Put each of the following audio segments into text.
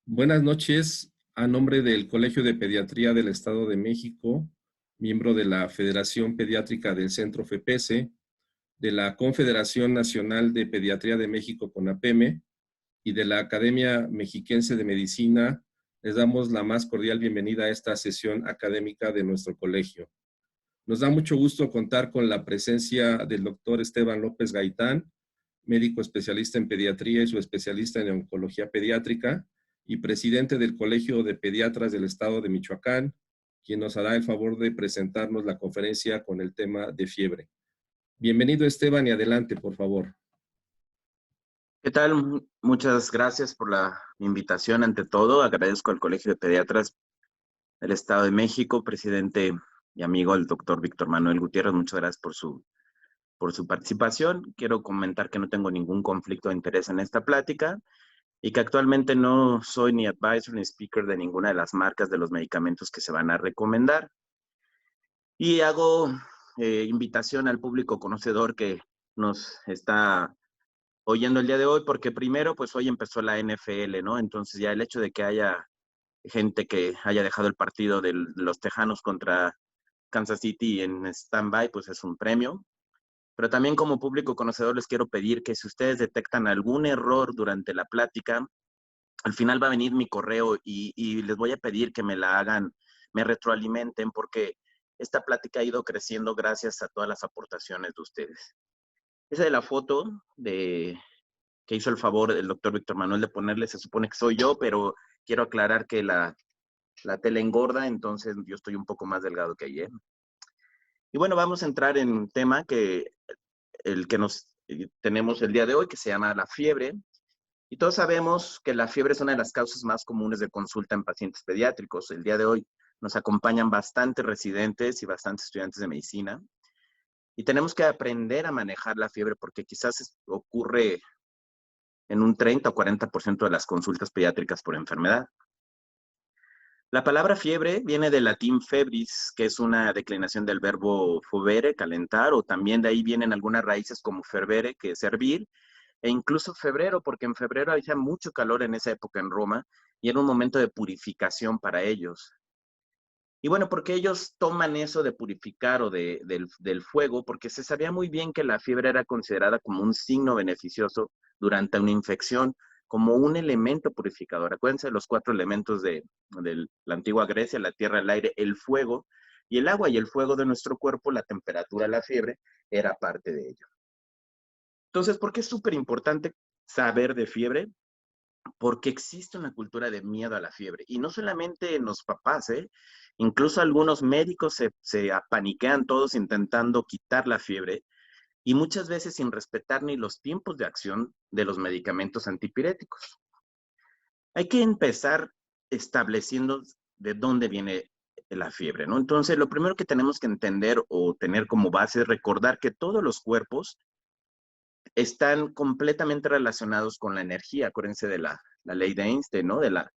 Buenas noches. A nombre del Colegio de Pediatría del Estado de México, miembro de la Federación Pediátrica del Centro FEPESE, de la Confederación Nacional de Pediatría de México CONAPEME y de la Academia Mexiquense de Medicina, les damos la más cordial bienvenida a esta sesión académica de nuestro colegio. Nos da mucho gusto contar con la presencia del doctor Esteban López Gaitán, médico especialista en pediatría y su especialista en oncología pediátrica, y presidente del Colegio de Pediatras del Estado de Michoacán, quien nos hará el favor de presentarnos la conferencia con el tema de fiebre. Bienvenido, Esteban, y adelante, por favor. ¿Qué tal? Muchas gracias por la invitación. Ante todo, agradezco al Colegio de Pediatras del Estado de México, presidente y amigo, el doctor Víctor Manuel Gutiérrez. Muchas gracias por su participación. Quiero comentar que no tengo ningún conflicto de interés en esta plática y que actualmente no soy ni advisor ni speaker de ninguna de las marcas de los medicamentos que se van a recomendar. Y hago invitación al público conocedor que nos está oyendo el día de hoy, porque primero, pues hoy empezó la NFL, ¿no? Entonces ya el hecho de que haya gente que haya dejado el partido de los Tejanos contra Kansas City en stand-by, pues es un premio. Pero también como público conocedor les quiero pedir que si ustedes detectan algún error durante la plática, al final va a venir mi correo y les voy a pedir que me la hagan, me retroalimenten, porque esta plática ha ido creciendo gracias a todas las aportaciones de ustedes. Esa de la foto que hizo el favor el doctor Víctor Manuel de ponerle, se supone que soy yo, pero quiero aclarar que la tele engorda, entonces yo estoy un poco más delgado que ayer. Y bueno, vamos a entrar en un tema que nos tenemos el día de hoy, que se llama la fiebre. Y todos sabemos que la fiebre es una de las causas más comunes de consulta en pacientes pediátricos. El día de hoy nos acompañan bastantes residentes y bastantes estudiantes de medicina. Y tenemos que aprender a manejar la fiebre porque quizás ocurre en un 30 o 40% de las consultas pediátricas por enfermedad. La palabra fiebre viene del latín febris, que es una declinación del verbo fovere, calentar, o también de ahí vienen algunas raíces como fervere, que es hervir, e incluso febrero, porque en febrero había mucho calor en esa época en Roma, y era un momento de purificación para ellos. Y bueno, porque ellos toman eso de purificar o del fuego, porque se sabía muy bien que la fiebre era considerada como un signo beneficioso durante una infección, como un elemento purificador. Acuérdense de los 4 elementos de la antigua Grecia: la tierra, el aire, el fuego y el agua. Y el fuego de nuestro cuerpo, la temperatura, la fiebre, era parte de ello. Entonces, ¿por qué es súper importante saber de fiebre? Porque existe una cultura de miedo a la fiebre. Y no solamente en los papás, incluso algunos médicos se apaniquean todos intentando quitar la fiebre, y muchas veces sin respetar ni los tiempos de acción de los medicamentos antipiréticos. Hay que empezar estableciendo de dónde viene la fiebre, ¿no? Entonces, lo primero que tenemos que entender o tener como base es recordar que todos los cuerpos están completamente relacionados con la energía. Acuérdense de la ley de Einstein, ¿no? De la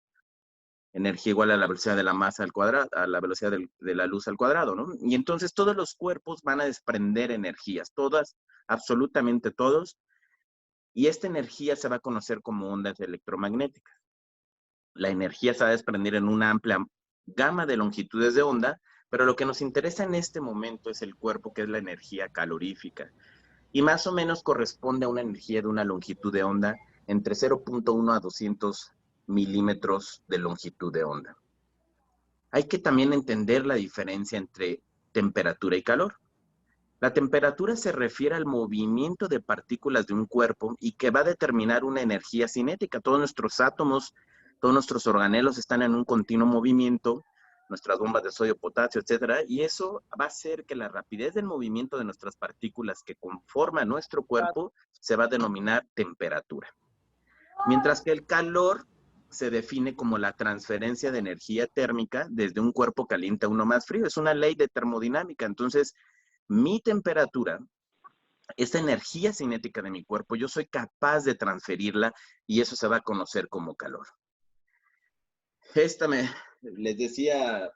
energía igual a la velocidad de la masa al cuadrado, a la velocidad de la luz al cuadrado, ¿no? Y entonces todos los cuerpos van a desprender energías, todas, absolutamente todos, y esta energía se va a conocer como ondas electromagnéticas. La energía se va a desprender en una amplia gama de longitudes de onda, pero lo que nos interesa en este momento es el cuerpo, que es la energía calorífica, y más o menos corresponde a una energía de una longitud de onda entre 0.1 a 200 milímetros de longitud de onda. Hay que también entender la diferencia entre temperatura y calor. La temperatura se refiere al movimiento de partículas de un cuerpo y que va a determinar una energía cinética. Todos nuestros átomos, todos nuestros organelos están en un continuo movimiento, nuestras bombas de sodio, potasio, etcétera, y eso va a hacer que la rapidez del movimiento de nuestras partículas que conforman nuestro cuerpo se va a denominar temperatura. Mientras que el calor se define como la transferencia de energía térmica desde un cuerpo caliente a uno más frío. Es una ley de termodinámica. Entonces, mi temperatura, esta energía cinética de mi cuerpo, yo soy capaz de transferirla y eso se va a conocer como calor. Les decía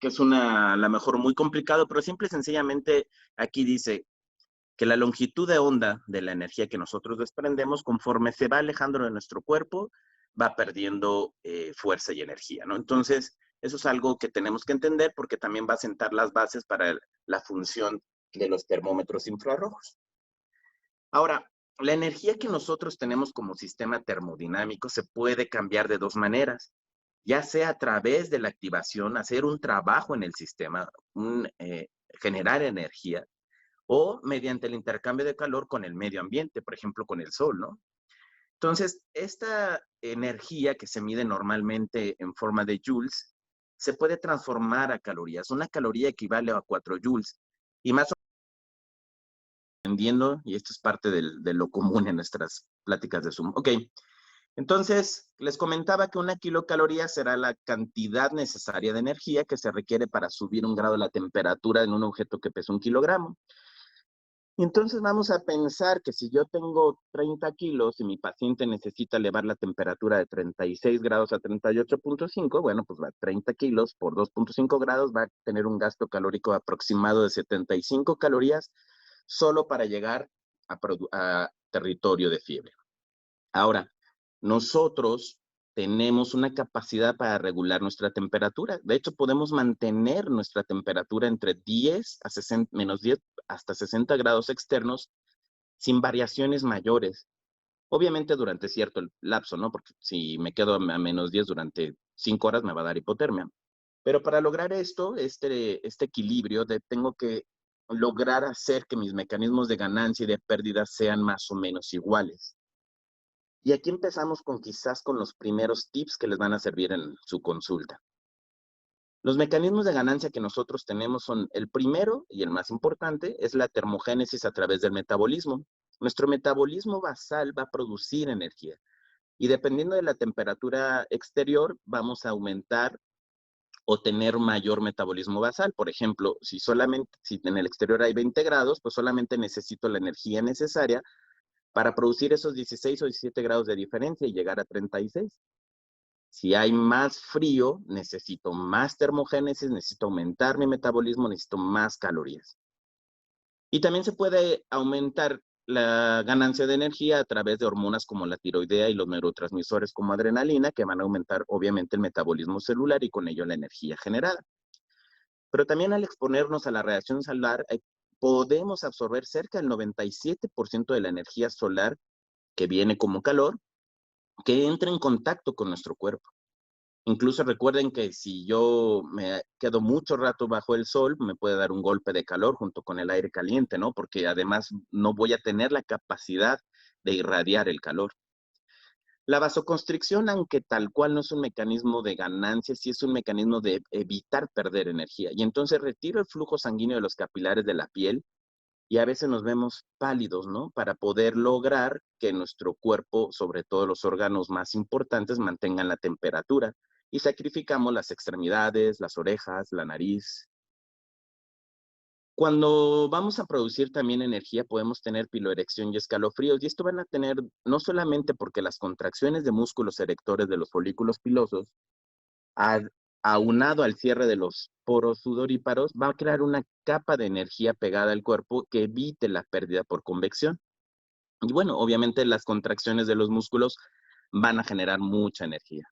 que es a lo mejor muy complicado, pero simple y sencillamente aquí dice que la longitud de onda de la energía que nosotros desprendemos, conforme se va alejando de nuestro cuerpo, va perdiendo fuerza y energía, ¿no? Entonces, eso es algo que tenemos que entender porque también va a sentar las bases para la función de los termómetros infrarrojos. Ahora, la energía que nosotros tenemos como sistema termodinámico se puede cambiar de dos maneras, ya sea a través de la activación, hacer un trabajo en el sistema, generar energía, o mediante el intercambio de calor con el medio ambiente, por ejemplo, con el sol, ¿no? Entonces, esta energía que se mide normalmente en forma de joules, se puede transformar a calorías. Una caloría equivale a 4 joules. Y más o menos entendiendo, y esto es parte de lo común en nuestras pláticas de Zoom. Ok, entonces les comentaba que una kilocaloría será la cantidad necesaria de energía que se requiere para subir un grado la temperatura en un objeto que pesa 1 kilogramo. Y entonces vamos a pensar que si yo tengo 30 kilos y mi paciente necesita elevar la temperatura de 36 grados a 38.5, bueno, pues va 30 kilos por 2.5 grados, va a tener un gasto calórico aproximado de 75 calorías solo para llegar a territorio de fiebre. Ahora, nosotros tenemos una capacidad para regular nuestra temperatura. De hecho, podemos mantener nuestra temperatura entre 10 a 60, menos 10 hasta 60 grados externos sin variaciones mayores. Obviamente durante cierto lapso, ¿no? Porque si me quedo a menos 10 durante 5 horas me va a dar hipotermia. Pero para lograr esto, este equilibrio, tengo que lograr hacer que mis mecanismos de ganancia y de pérdida sean más o menos iguales. Y aquí empezamos quizás con los primeros tips que les van a servir en su consulta. Los mecanismos de ganancia que nosotros tenemos son el primero y el más importante, es la termogénesis a través del metabolismo. Nuestro metabolismo basal va a producir energía y dependiendo de la temperatura exterior vamos a aumentar o tener mayor metabolismo basal. Por ejemplo, si en el exterior hay 20 grados, pues solamente necesito la energía necesaria para producir esos 16 o 17 grados de diferencia y llegar a 36. Si hay más frío, necesito más termogénesis, necesito aumentar mi metabolismo, necesito más calorías. Y también se puede aumentar la ganancia de energía a través de hormonas como la tiroidea y los neurotransmisores como adrenalina, que van a aumentar obviamente el metabolismo celular y con ello la energía generada. Pero también al exponernos a la radiación solar, podemos absorber cerca del 97% de la energía solar que viene como calor, que entra en contacto con nuestro cuerpo. Incluso recuerden que si yo me quedo mucho rato bajo el sol, me puede dar un golpe de calor junto con el aire caliente, ¿no? Porque además no voy a tener la capacidad de irradiar el calor. La vasoconstricción, aunque tal cual no es un mecanismo de ganancia, sí es un mecanismo de evitar perder energía. Y entonces retiro el flujo sanguíneo de los capilares de la piel y a veces nos vemos pálidos, ¿no? Para poder lograr que nuestro cuerpo, sobre todo los órganos más importantes, mantengan la temperatura. Y sacrificamos las extremidades, las orejas, la nariz. Cuando vamos a producir también energía, podemos tener piloerección y escalofríos. Y esto van a tener no solamente porque las contracciones de músculos erectores de los folículos pilosos, aunado al cierre de los poros sudoríparos, va a crear una capa de energía pegada al cuerpo que evite la pérdida por convección. Y bueno, obviamente las contracciones de los músculos van a generar mucha energía.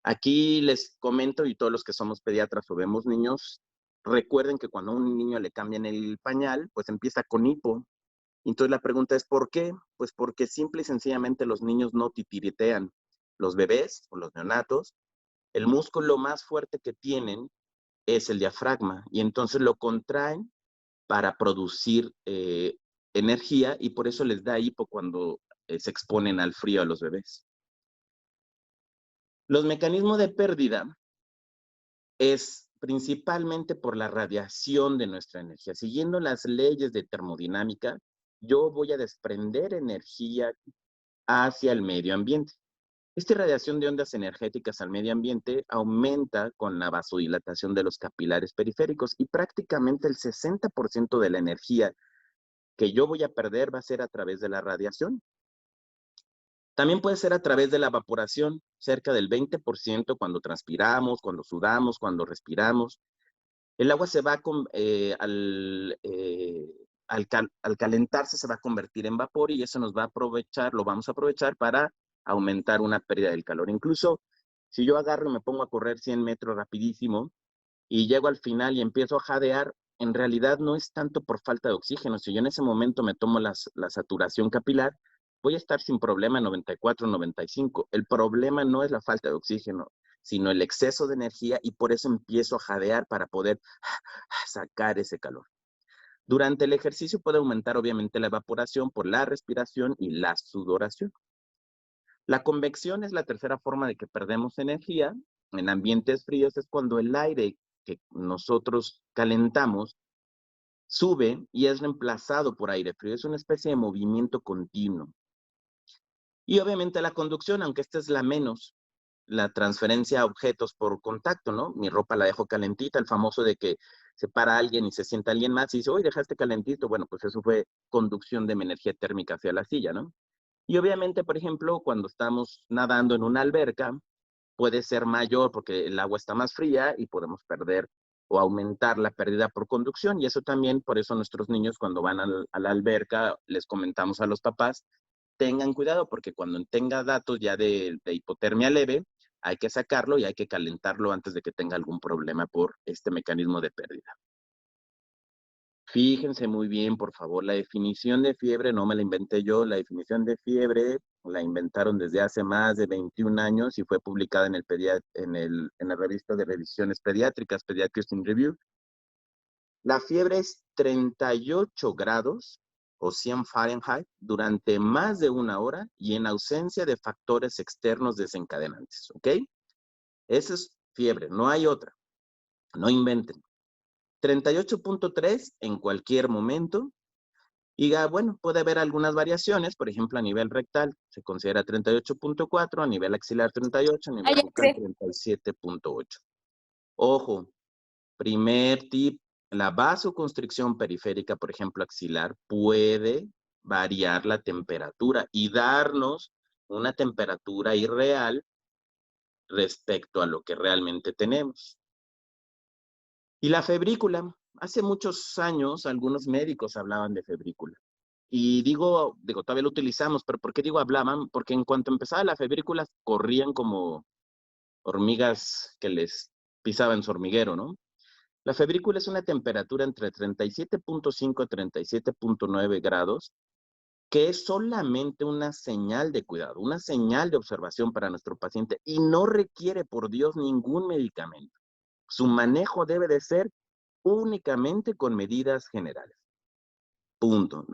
Aquí les comento, y todos los que somos pediatras o vemos niños, recuerden que cuando a un niño le cambian el pañal, pues empieza con hipo. Entonces la pregunta es, ¿por qué? Pues porque simple y sencillamente los niños no titiritean. Los bebés o los neonatos, el músculo más fuerte que tienen es el diafragma y entonces lo contraen para producir energía y por eso les da hipo cuando se exponen al frío a los bebés. Los mecanismos de pérdida es principalmente por la radiación de nuestra energía. Siguiendo las leyes de termodinámica, yo voy a desprender energía hacia el medio ambiente. Esta irradiación de ondas energéticas al medio ambiente aumenta con la vasodilatación de los capilares periféricos y prácticamente el 60% de la energía que yo voy a perder va a ser a través de la radiación. También puede ser a través de la evaporación, cerca del 20% cuando transpiramos, cuando sudamos, cuando respiramos. El agua se va al calentarse se va a convertir en vapor y eso nos va a aprovechar, lo vamos a aprovechar para aumentar una pérdida del calor. Incluso si yo agarro y me pongo a correr 100 metros rapidísimo y llego al final y empiezo a jadear, en realidad no es tanto por falta de oxígeno. Si yo en ese momento me tomo la saturación capilar, voy a estar sin problema en 94, 95. El problema no es la falta de oxígeno, sino el exceso de energía, y por eso empiezo a jadear para poder sacar ese calor. Durante el ejercicio puede aumentar obviamente la evaporación por la respiración y la sudoración. La convección es la tercera forma de que perdemos energía. En ambientes fríos es cuando el aire que nosotros calentamos sube y es reemplazado por aire frío. Es una especie de movimiento continuo. Y obviamente la conducción, aunque esta es la menos, la transferencia a objetos por contacto, ¿no? Mi ropa la dejo calentita, el famoso de que se para alguien y se sienta alguien más y dice, oye, dejaste calentito. Bueno, pues eso fue conducción de mi energía térmica hacia la silla, ¿no? Y obviamente, por ejemplo, cuando estamos nadando en una alberca, puede ser mayor porque el agua está más fría y podemos perder o aumentar la pérdida por conducción. Y eso también, por eso nuestros niños cuando van a la alberca, les comentamos a los papás, tengan cuidado porque cuando tenga datos ya de hipotermia leve, hay que sacarlo y hay que calentarlo antes de que tenga algún problema por este mecanismo de pérdida. Fíjense muy bien, por favor, la definición de fiebre no me la inventé yo. La definición de fiebre la inventaron desde hace más de 21 años y fue publicada en la revista de revisiones pediátricas, Pediatrics in Review. La fiebre es 38 grados o 100 Fahrenheit durante más de una hora y en ausencia de factores externos desencadenantes, ¿ok? Esa es fiebre, no hay otra. No inventen. 38.3 en cualquier momento. Y bueno, puede haber algunas variaciones, por ejemplo, a nivel rectal se considera 38.4, a nivel axilar 38, a Ah, nivel ya bucal sé. 37.8. Ojo, primer tip, la vasoconstricción periférica, por ejemplo, axilar, puede variar la temperatura y darnos una temperatura irreal respecto a lo que realmente tenemos. Y la febrícula, hace muchos años algunos médicos hablaban de febrícula. Y digo, todavía lo utilizamos, pero ¿por qué digo hablaban? Porque en cuanto empezaba la febrícula, corrían como hormigas que les pisaban su hormiguero, ¿no? La febrícula es una temperatura entre 37.5 y 37.9 grados, que es solamente una señal de cuidado, una señal de observación para nuestro paciente y no requiere, por Dios, ningún medicamento. Su manejo debe de ser únicamente con medidas generales. Punto.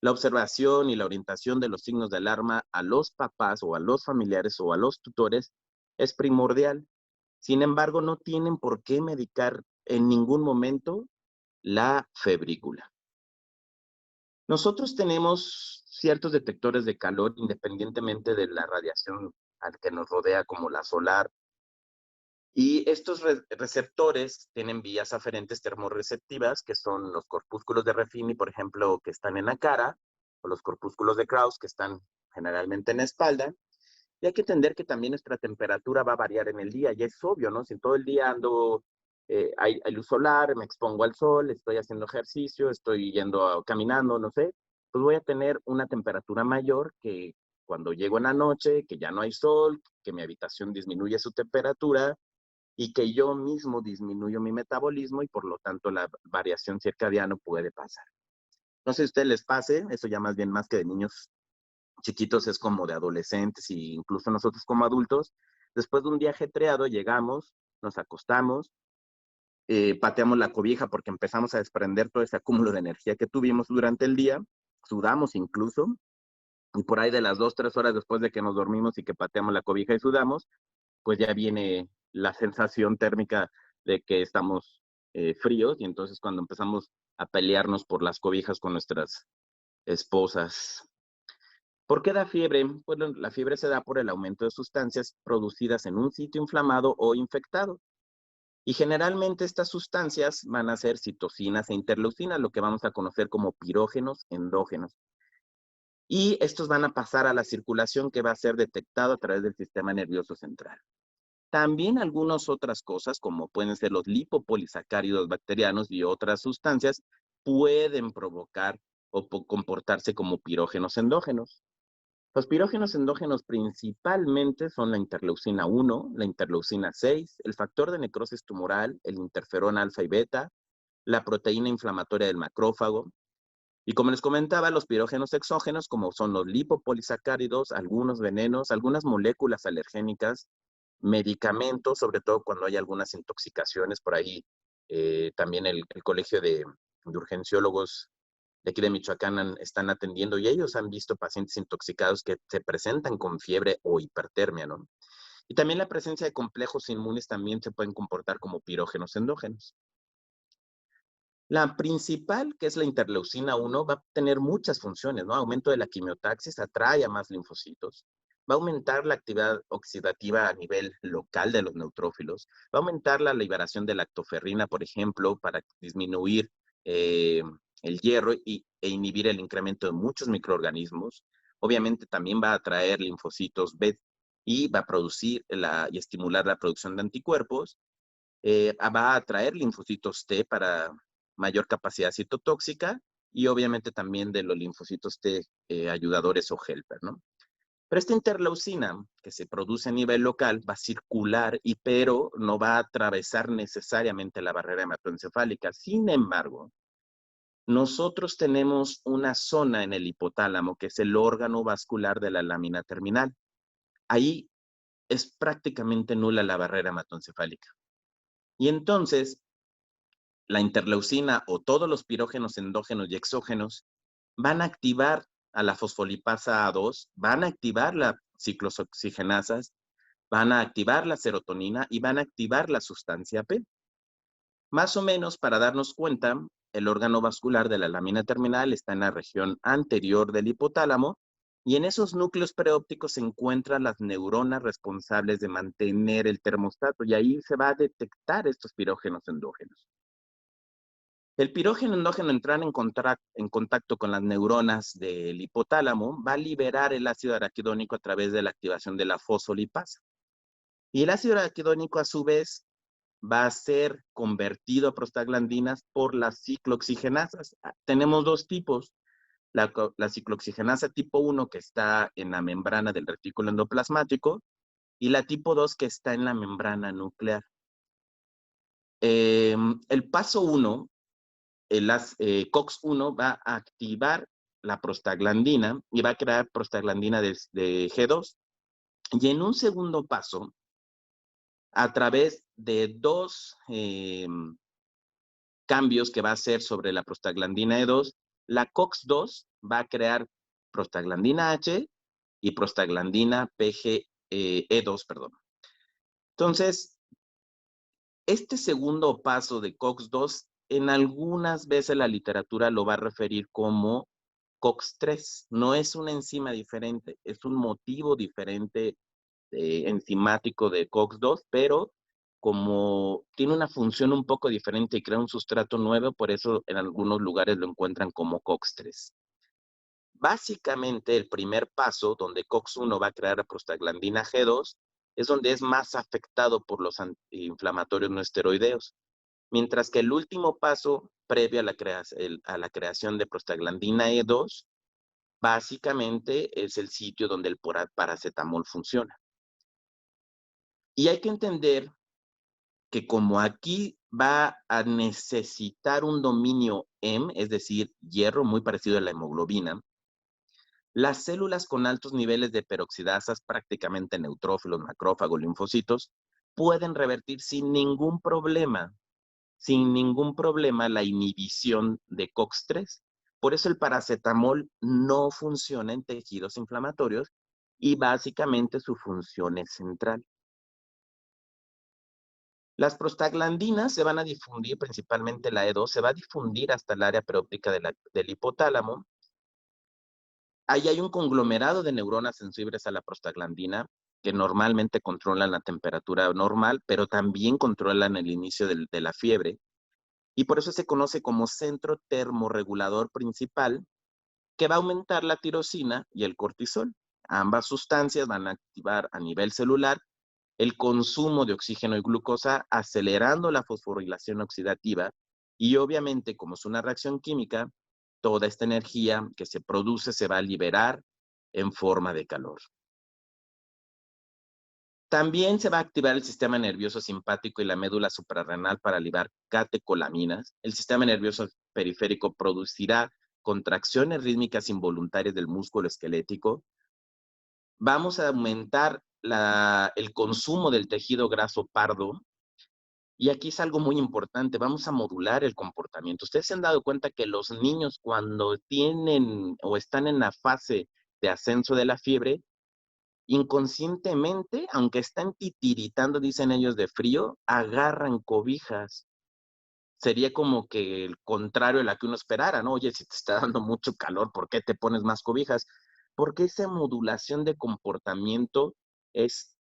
La observación y la orientación de los signos de alarma a los papás o a los familiares o a los tutores es primordial. Sin embargo, no tienen por qué medicar en ningún momento la febrícula. Nosotros tenemos ciertos detectores de calor independientemente de la radiación al que nos rodea, como la solar. Y estos receptores tienen vías aferentes termorreceptivas, que son los corpúsculos de Ruffini, por ejemplo, que están en la cara, o los corpúsculos de Krauss, que están generalmente en la espalda. Y hay que entender que también nuestra temperatura va a variar en el día, y es obvio, ¿no? Si todo el día ando, hay luz solar, me expongo al sol, estoy haciendo ejercicio, estoy caminando, no sé, pues voy a tener una temperatura mayor que cuando llego en la noche, que ya no hay sol, que mi habitación disminuye su temperatura, y que yo mismo disminuyo mi metabolismo y por lo tanto la variación circadiana puede pasar. No sé si a ustedes les pase, eso ya más bien más que de niños chiquitos es como de adolescentes e incluso nosotros como adultos, después de un día ajetreado llegamos, nos acostamos, pateamos la cobija porque empezamos a desprender todo ese acúmulo de energía que tuvimos durante el día, sudamos incluso, y por ahí de las 2, 3 horas después de que nos dormimos y que pateamos la cobija y sudamos, pues ya viene la sensación térmica de que estamos fríos y entonces cuando empezamos a pelearnos por las cobijas con nuestras esposas. ¿Por qué da fiebre? Bueno, la fiebre se da por el aumento de sustancias producidas en un sitio inflamado o infectado. Y generalmente estas sustancias van a ser citocinas e interleucinas, lo que vamos a conocer como pirógenos endógenos. Y estos van a pasar a la circulación que va a ser detectado a través del sistema nervioso central. También algunas otras cosas, como pueden ser los lipopolisacáridos bacterianos y otras sustancias, pueden provocar o comportarse como pirógenos endógenos. Los pirógenos endógenos principalmente son la interleucina 1, la interleucina 6, el factor de necrosis tumoral, el interferón alfa y beta, la proteína inflamatoria del macrófago. Y como les comentaba, los pirógenos exógenos, como son los lipopolisacáridos, algunos venenos, algunas moléculas alergénicas, medicamentos, sobre todo cuando hay algunas intoxicaciones por ahí. También el Colegio de Urgenciólogos de aquí de Michoacán están atendiendo y ellos han visto pacientes intoxicados que se presentan con fiebre o hipertermia, ¿no? Y también la presencia de complejos inmunes también se pueden comportar como pirógenos endógenos. La principal, que es la interleucina 1, va a tener muchas funciones, ¿no? Aumento de la quimiotaxis, atrae a más linfocitos, va a aumentar la actividad oxidativa a nivel local de los neutrófilos, va a aumentar la liberación de lactoferrina, por ejemplo, para disminuir el hierro e inhibir el incremento de muchos microorganismos. Obviamente también va a atraer linfocitos B y va a producir y estimular la producción de anticuerpos. Va a atraer linfocitos T para mayor capacidad citotóxica y obviamente también de los linfocitos T ayudadores o helper, ¿no? Pero esta interleucina que se produce a nivel local va a circular pero no va a atravesar necesariamente la barrera hematoencefálica. Sin embargo, nosotros tenemos una zona en el hipotálamo que es el órgano vascular de la lámina terminal. Ahí es prácticamente nula la barrera hematoencefálica. Y entonces, la interleucina o todos los pirógenos endógenos y exógenos van a activar a la fosfolipasa A2, van a activar las ciclooxigenasas, van a activar la serotonina y van a activar la sustancia P. Más o menos, para darnos cuenta, el órgano vascular de la lámina terminal está en la región anterior del hipotálamo y en esos núcleos preópticos se encuentran las neuronas responsables de mantener el termostato y ahí se va a detectar estos pirógenos endógenos. El pirógeno endógeno entrar en contacto con las neuronas del hipotálamo va a liberar el ácido araquidónico a través de la activación de la fosfolipasa. Y el ácido araquidónico a su vez va a ser convertido a prostaglandinas por las ciclooxigenasas. Tenemos dos tipos. La ciclooxigenasa tipo 1 que está en la membrana del retículo endoplasmático y la tipo 2 que está en la membrana nuclear. El paso 1, el COX-1 va a activar la prostaglandina y va a crear prostaglandina de G2. Y en un segundo paso, a través de dos cambios que va a hacer sobre la prostaglandina E2, la COX-2 va a crear prostaglandina H y prostaglandina E2, perdón. Entonces, este segundo paso de COX-2, en algunas veces la literatura lo va a referir como COX-3. No es una enzima diferente, es un motivo diferente enzimático de COX-2, pero como tiene una función un poco diferente y crea un sustrato nuevo, por eso en algunos lugares lo encuentran como COX-3. Básicamente, el primer paso, donde COX-1 va a crear la prostaglandina G2, es donde es más afectado por los antiinflamatorios no esteroideos. Mientras que el último paso, previo a la creación de prostaglandina E2, básicamente es el sitio donde el paracetamol funciona. Y hay que entender que como aquí va a necesitar un dominio M, es decir, hierro muy parecido a la hemoglobina, las células con altos niveles de peroxidasas, prácticamente neutrófilos, macrófagos, linfocitos, pueden revertir sin ningún problema la inhibición de COX-3. Por eso el paracetamol no funciona en tejidos inflamatorios y básicamente su función es central. Las prostaglandinas se van a difundir, principalmente la E2, se va a difundir hasta el área preóptica del hipotálamo. Ahí hay un conglomerado de neuronas sensibles a la prostaglandina que normalmente controlan la temperatura normal, pero también controlan el inicio de la fiebre. Y por eso se conoce como centro termorregulador principal, que va a aumentar la tirosina y el cortisol. Ambas sustancias van a activar a nivel celular el consumo de oxígeno y glucosa, acelerando la fosforilación oxidativa y obviamente, como es una reacción química, toda esta energía que se produce se va a liberar en forma de calor. También se va a activar el sistema nervioso simpático y la médula suprarrenal para liberar catecolaminas. El sistema nervioso periférico producirá contracciones rítmicas involuntarias del músculo esquelético. Vamos a aumentar el consumo del tejido graso pardo. Y aquí es algo muy importante, vamos a modular el comportamiento. Ustedes se han dado cuenta que los niños cuando tienen o están en la fase de ascenso de la fiebre, inconscientemente, aunque están titiritando, dicen ellos, de frío, agarran cobijas. Sería como que el contrario de la que uno esperara, ¿no? Oye, si te está dando mucho calor, ¿por qué te pones más cobijas? Porque esa modulación de comportamiento es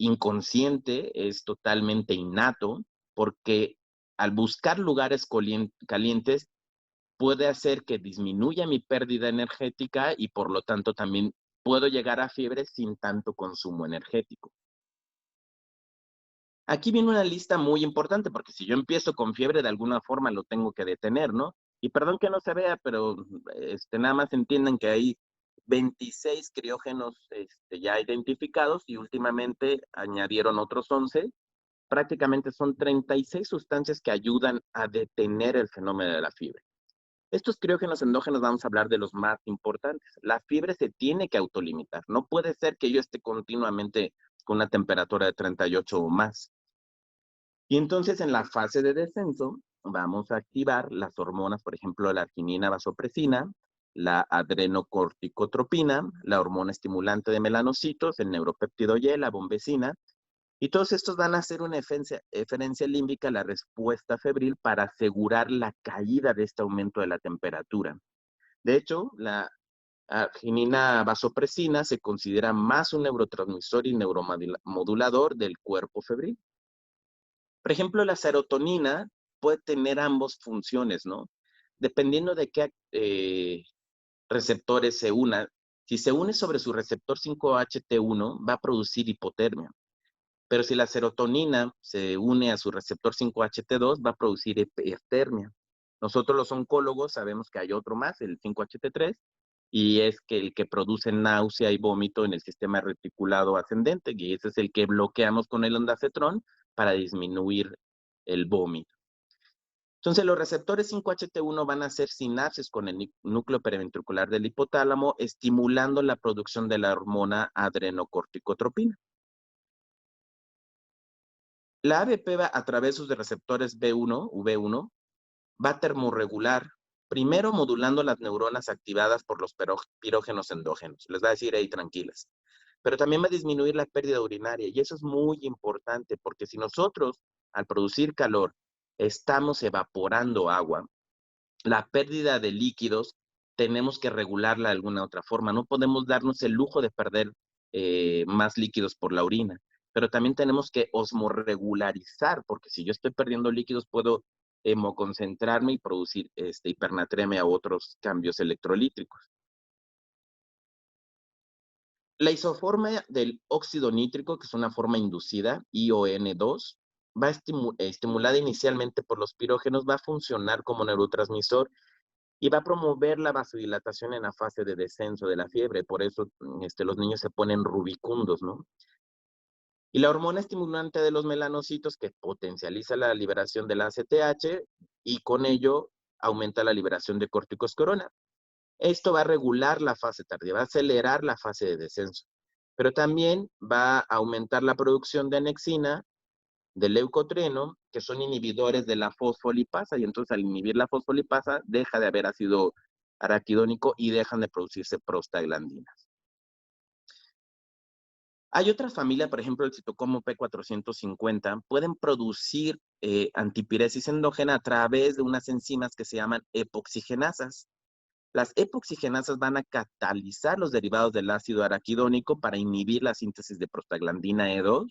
inconsciente, es totalmente innato, porque al buscar lugares calientes puede hacer que disminuya mi pérdida energética y por lo tanto también puedo llegar a fiebre sin tanto consumo energético. Aquí viene una lista muy importante, porque si yo empiezo con fiebre, de alguna forma lo tengo que detener, ¿no? Y perdón que no se vea, pero nada más entiendan que hay 26 criógenos ya identificados y últimamente añadieron otros 11. Prácticamente son 36 sustancias que ayudan a detener el fenómeno de la fiebre. Estos criógenos endógenos vamos a hablar de los más importantes. La fiebre se tiene que autolimitar. No puede ser que yo esté continuamente con una temperatura de 38 o más. Y entonces en la fase de descenso vamos a activar las hormonas, por ejemplo, la arginina vasopresina, la adrenocorticotropina, la hormona estimulante de melanocitos, el neuropéptido Y, la bombecina, y todos estos van a hacer una eferencia límbica a la respuesta febril para asegurar la caída de este aumento de la temperatura. De hecho, la arginina vasopresina se considera más un neurotransmisor y neuromodulador del cuerpo febril. Por ejemplo, la serotonina puede tener ambas funciones, ¿no? Dependiendo de qué receptores se una. Si se une sobre su receptor 5-HT1, va a producir hipotermia. Pero si la serotonina se une a su receptor 5-HT2, va a producir hipertermia. Nosotros los oncólogos sabemos que hay otro más, el 5-HT3, y es que el que produce náusea y vómito en el sistema reticulado ascendente, y ese es el que bloqueamos con el ondansetrón para disminuir el vómito. Entonces, los receptores 5-HT1 van a hacer sinapsis con el núcleo periventricular del hipotálamo, estimulando la producción de la hormona adrenocorticotropina. La ABP va a través de sus receptores V1, va a termorregular, primero modulando las neuronas activadas por los pirógenos endógenos. Les va a decir, hey, tranquilas. Pero también va a disminuir la pérdida urinaria, y eso es muy importante, porque si nosotros, al producir calor, estamos evaporando agua, la pérdida de líquidos tenemos que regularla de alguna otra forma. No podemos darnos el lujo de perder más líquidos por la orina, pero también tenemos que osmorregularizar, porque si yo estoy perdiendo líquidos puedo hemoconcentrarme y producir hipernatremia u otros cambios electrolíticos. La isoforma del óxido nítrico, que es una forma inducida, ION2, va estimulada inicialmente por los pirógenos, va a funcionar como neurotransmisor y va a promover la vasodilatación en la fase de descenso de la fiebre. Por eso los niños se ponen rubicundos, ¿no? Y la hormona estimulante de los melanocitos, que potencializa la liberación de la ACTH y con ello aumenta la liberación de corticosterona. Esto va a regular la fase tardía, va a acelerar la fase de descenso, pero también va a aumentar la producción de anexina, de leucotrieno, que son inhibidores de la fosfolipasa, y entonces al inhibir la fosfolipasa deja de haber ácido araquidónico y dejan de producirse prostaglandinas. Hay otras familias, por ejemplo, el citocromo P450, pueden producir antipiresis endógena a través de unas enzimas que se llaman epoxigenasas. Las epoxigenasas van a catalizar los derivados del ácido araquidónico para inhibir la síntesis de prostaglandina E2.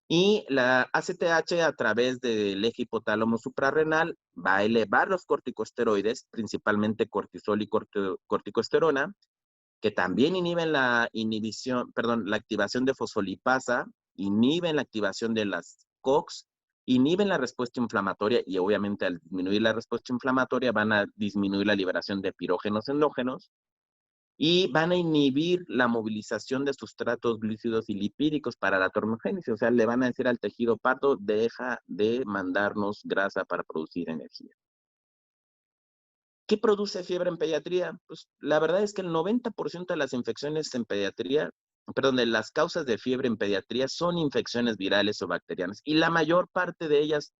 Y la ACTH a través del eje hipotálamo suprarrenal va a elevar los corticosteroides, principalmente cortisol y corticosterona, que también inhiben la activación de fosfolipasa, inhiben la activación de las COX, inhiben la respuesta inflamatoria y obviamente al disminuir la respuesta inflamatoria van a disminuir la liberación de pirógenos endógenos y van a inhibir la movilización de sustratos glúcidos y lipídicos para la termogénesis. O sea, le van a decir al tejido parto, deja de mandarnos grasa para producir energía. ¿Qué produce fiebre en pediatría? Pues la verdad es que el 90% de las infecciones en pediatría, perdón, de las causas de fiebre en pediatría son infecciones virales o bacterianas, y la mayor parte de ellas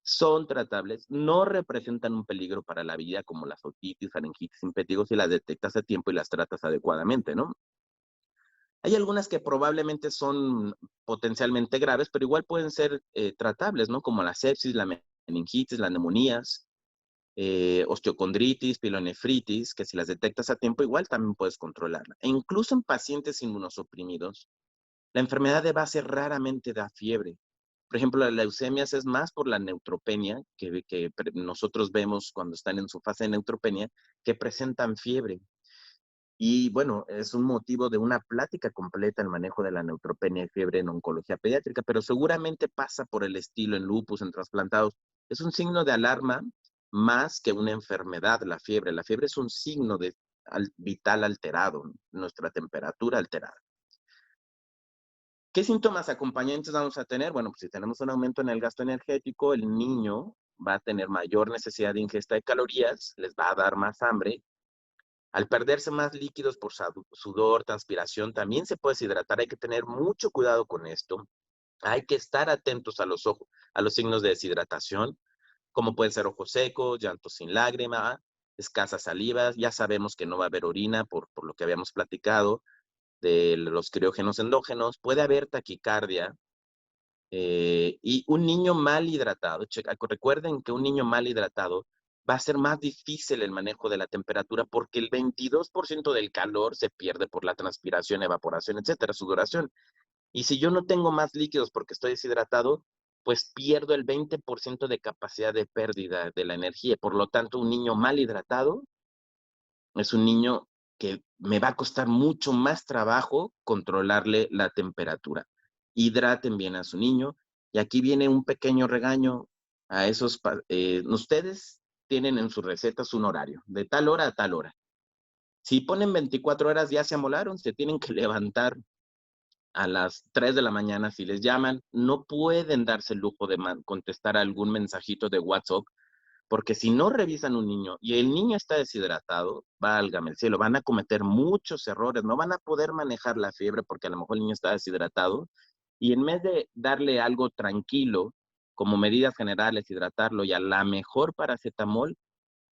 son tratables, no representan un peligro para la vida como las otitis, faringitis, impétigos, si las detectas a tiempo y las tratas adecuadamente, ¿no? Hay algunas que probablemente son potencialmente graves, pero igual pueden ser tratables, ¿no? Como la sepsis, la meningitis, las neumonías, osteocondritis, pilonefritis, que si las detectas a tiempo igual también puedes controlarla. E incluso en pacientes inmunosuprimidos, la enfermedad de base raramente da fiebre. Por ejemplo, las leucemias es más por la neutropenia que nosotros vemos cuando están en su fase de neutropenia, que presentan fiebre. Y bueno, es un motivo de una plática completa el manejo de la neutropenia y fiebre en oncología pediátrica, pero seguramente pasa por el estilo en lupus, en trasplantados. Es un signo de alarma más que una enfermedad, la fiebre. La fiebre es un signo de vital alterado, nuestra temperatura alterada. ¿Qué síntomas acompañantes vamos a tener? Bueno, pues si tenemos un aumento en el gasto energético, el niño va a tener mayor necesidad de ingesta de calorías, les va a dar más hambre. Al perderse más líquidos por sudor, transpiración, también se puede deshidratar. Hay que tener mucho cuidado con esto. Hay que estar atentos a los ojos, a los signos de deshidratación, como pueden ser ojos secos, llanto sin lágrima, escasa saliva. Ya sabemos que no va a haber orina por lo que habíamos platicado de los criógenos endógenos. Puede haber taquicardia, y un niño mal hidratado. Recuerden que un niño mal hidratado va a ser más difícil el manejo de la temperatura porque el 22% del calor se pierde por la transpiración, evaporación, etcétera, sudoración. Y si yo no tengo más líquidos porque estoy deshidratado, pues pierdo el 20% de capacidad de pérdida de la energía. Por lo tanto, un niño mal hidratado es un niño que me va a costar mucho más trabajo controlarle la temperatura. Hidraten bien a su niño. Y aquí viene un pequeño regaño a esos. Ustedes tienen en sus recetas un horario, de tal hora a tal hora. Si ponen 24 horas, ya se amolaron, se tienen que levantar a las 3 de la mañana si les llaman. No pueden darse el lujo de contestar algún mensajito de WhatsApp, porque si no revisan un niño y el niño está deshidratado, válgame el cielo, van a cometer muchos errores, no van a poder manejar la fiebre porque a lo mejor el niño está deshidratado, y en vez de darle algo tranquilo, como medidas generales, hidratarlo y a la mejor paracetamol,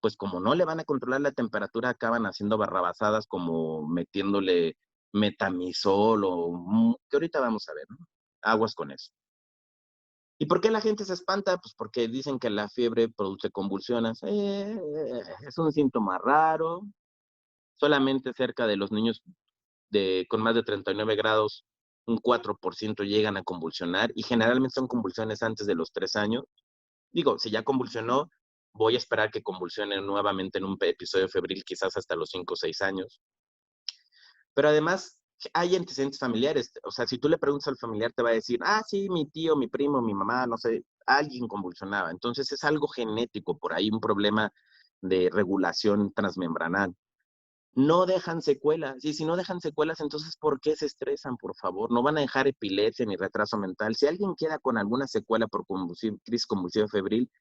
pues como no le van a controlar la temperatura, acaban haciendo barrabasadas como metiéndole metamisol o que ahorita vamos a ver, ¿no? Aguas con eso. ¿Y por qué la gente se espanta? Pues porque dicen que la fiebre produce convulsiones. Es un síntoma raro. Solamente cerca de los niños con más de 39 grados, un 4% llegan a convulsionar y generalmente son convulsiones antes de los 3 años. Digo, si ya convulsionó, voy a esperar que convulsione nuevamente en un episodio febril, quizás hasta los 5 o 6 años. Pero además, hay antecedentes familiares. O sea, si tú le preguntas al familiar, te va a decir, ah, sí, mi tío, mi primo, mi mamá, no sé, alguien convulsionaba. Entonces es algo genético, por ahí un problema de regulación transmembranal. No dejan secuelas. Y si no dejan secuelas, entonces, ¿por qué se estresan, por favor? No van a dejar epilepsia ni retraso mental. Si alguien queda con alguna secuela por crisis convulsiva febril,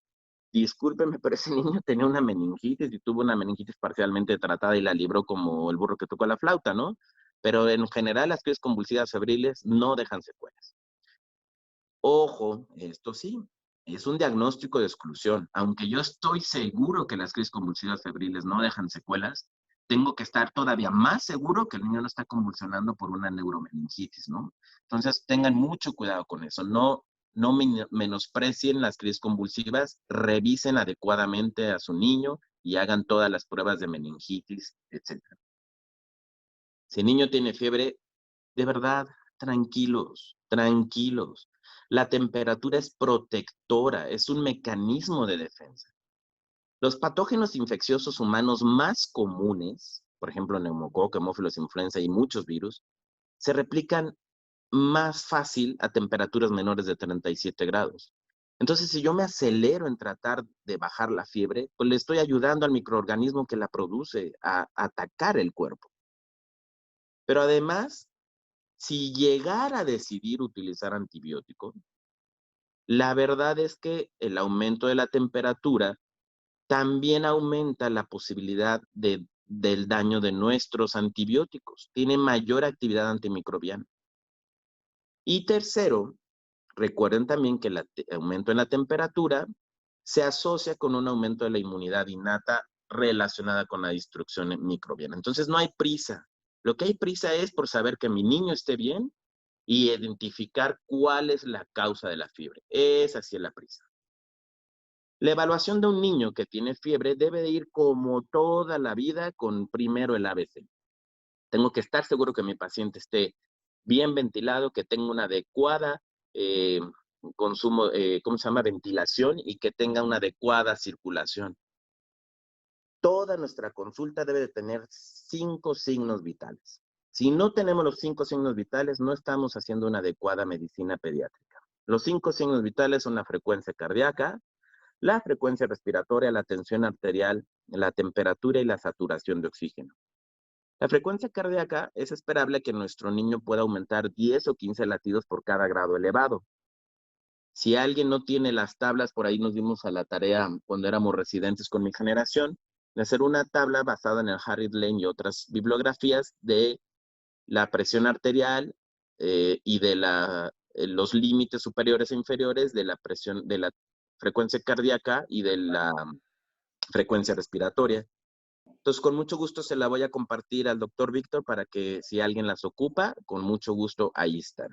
discúlpeme, pero ese niño tenía una meningitis y tuvo una meningitis parcialmente tratada y la libró como el burro que tocó la flauta, ¿no? Pero en general las crisis convulsivas febriles no dejan secuelas. Ojo, esto sí, es un diagnóstico de exclusión. Aunque yo estoy seguro que las crisis convulsivas febriles no dejan secuelas, tengo que estar todavía más seguro que el niño no está convulsionando por una neuromeningitis, ¿no? Entonces, tengan mucho cuidado con eso. No menosprecien las crisis convulsivas, revisen adecuadamente a su niño y hagan todas las pruebas de meningitis, etcétera. Si el niño tiene fiebre, de verdad, tranquilos, tranquilos. La temperatura es protectora, es un mecanismo de defensa. Los patógenos infecciosos humanos más comunes, por ejemplo, neumococo, hemófilos influenza y muchos virus, se replican más fácil a temperaturas menores de 37 grados. Entonces, si yo me acelero en tratar de bajar la fiebre, pues le estoy ayudando al microorganismo que la produce a atacar el cuerpo. Pero además, si llegara a decidir utilizar antibiótico, la verdad es que el aumento de la temperatura también aumenta la posibilidad del daño de nuestros antibióticos. Tiene mayor actividad antimicrobiana. Y tercero, recuerden también que el aumento en la temperatura se asocia con un aumento de la inmunidad innata relacionada con la destrucción microbiana. Entonces no hay prisa. Lo que hay prisa es por saber que mi niño esté bien y identificar cuál es la causa de la fiebre. Esa sí es la prisa. La evaluación de un niño que tiene fiebre debe de ir como toda la vida con primero el ABC. Tengo que estar seguro que mi paciente esté bien ventilado, que tenga una adecuada eh, consumo, ¿cómo se llama? Ventilación y que tenga una adecuada circulación. Toda nuestra consulta debe de tener 5 signos vitales. Si no tenemos los 5 signos vitales, no estamos haciendo una adecuada medicina pediátrica. Los 5 signos vitales son la frecuencia cardíaca, la frecuencia respiratoria, la tensión arterial, la temperatura y la saturación de oxígeno. La frecuencia cardíaca es esperable que nuestro niño pueda aumentar 10 o 15 latidos por cada grado elevado. Si alguien no tiene las tablas, por ahí nos dimos a la tarea cuando éramos residentes con mi generación, de hacer una tabla basada en el Harriet Lane y otras bibliografías de la presión arterial y de los límites superiores e inferiores de la presión, de la frecuencia cardíaca y de la frecuencia respiratoria. Entonces, con mucho gusto se la voy a compartir al doctor Víctor para que si alguien las ocupa, con mucho gusto ahí están.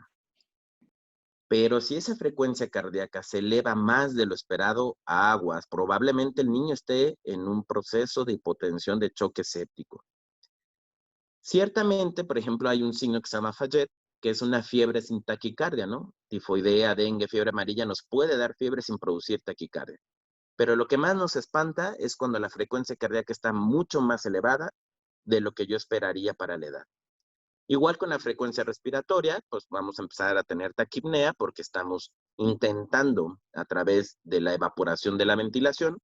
Pero si esa frecuencia cardíaca se eleva más de lo esperado, aguas, probablemente el niño esté en un proceso de hipotensión de choque séptico. Ciertamente, por ejemplo, hay un signo que se llama Fayette, que es una fiebre sin taquicardia, ¿no? Tifoidea, dengue, fiebre amarilla, nos puede dar fiebre sin producir taquicardia. Pero lo que más nos espanta es cuando la frecuencia cardíaca está mucho más elevada de lo que yo esperaría para la edad. Igual con la frecuencia respiratoria, pues vamos a empezar a tener taquipnea porque estamos intentando a través de la evaporación de la ventilación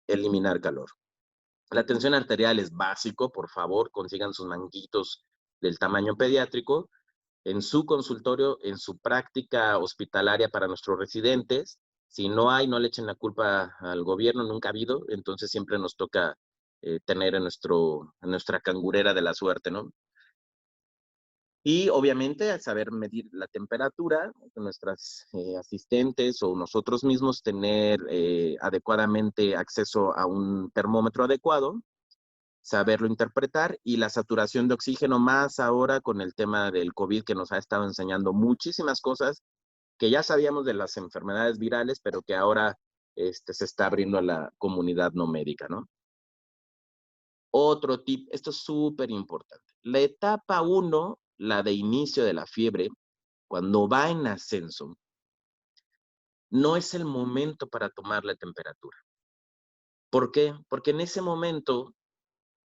eliminar calor. La tensión arterial es básico, por favor, consigan sus manguitos del tamaño pediátrico en su consultorio, en su práctica hospitalaria para nuestros residentes. Si no hay, no le echen la culpa al gobierno, nunca ha habido, entonces siempre nos toca tener en nuestra cangurera de la suerte, ¿no? Y obviamente al saber medir la temperatura, nuestras asistentes o nosotros mismos tener adecuadamente acceso a un termómetro adecuado, saberlo interpretar y la saturación de oxígeno más ahora con el tema del COVID que nos ha estado enseñando muchísimas cosas que ya sabíamos de las enfermedades virales, pero que ahora se está abriendo a la comunidad no médica, ¿no? Otro tip, esto es súper importante. La etapa 1, la de inicio de la fiebre, cuando va en ascenso, no es el momento para tomar la temperatura. ¿Por qué? Porque en ese momento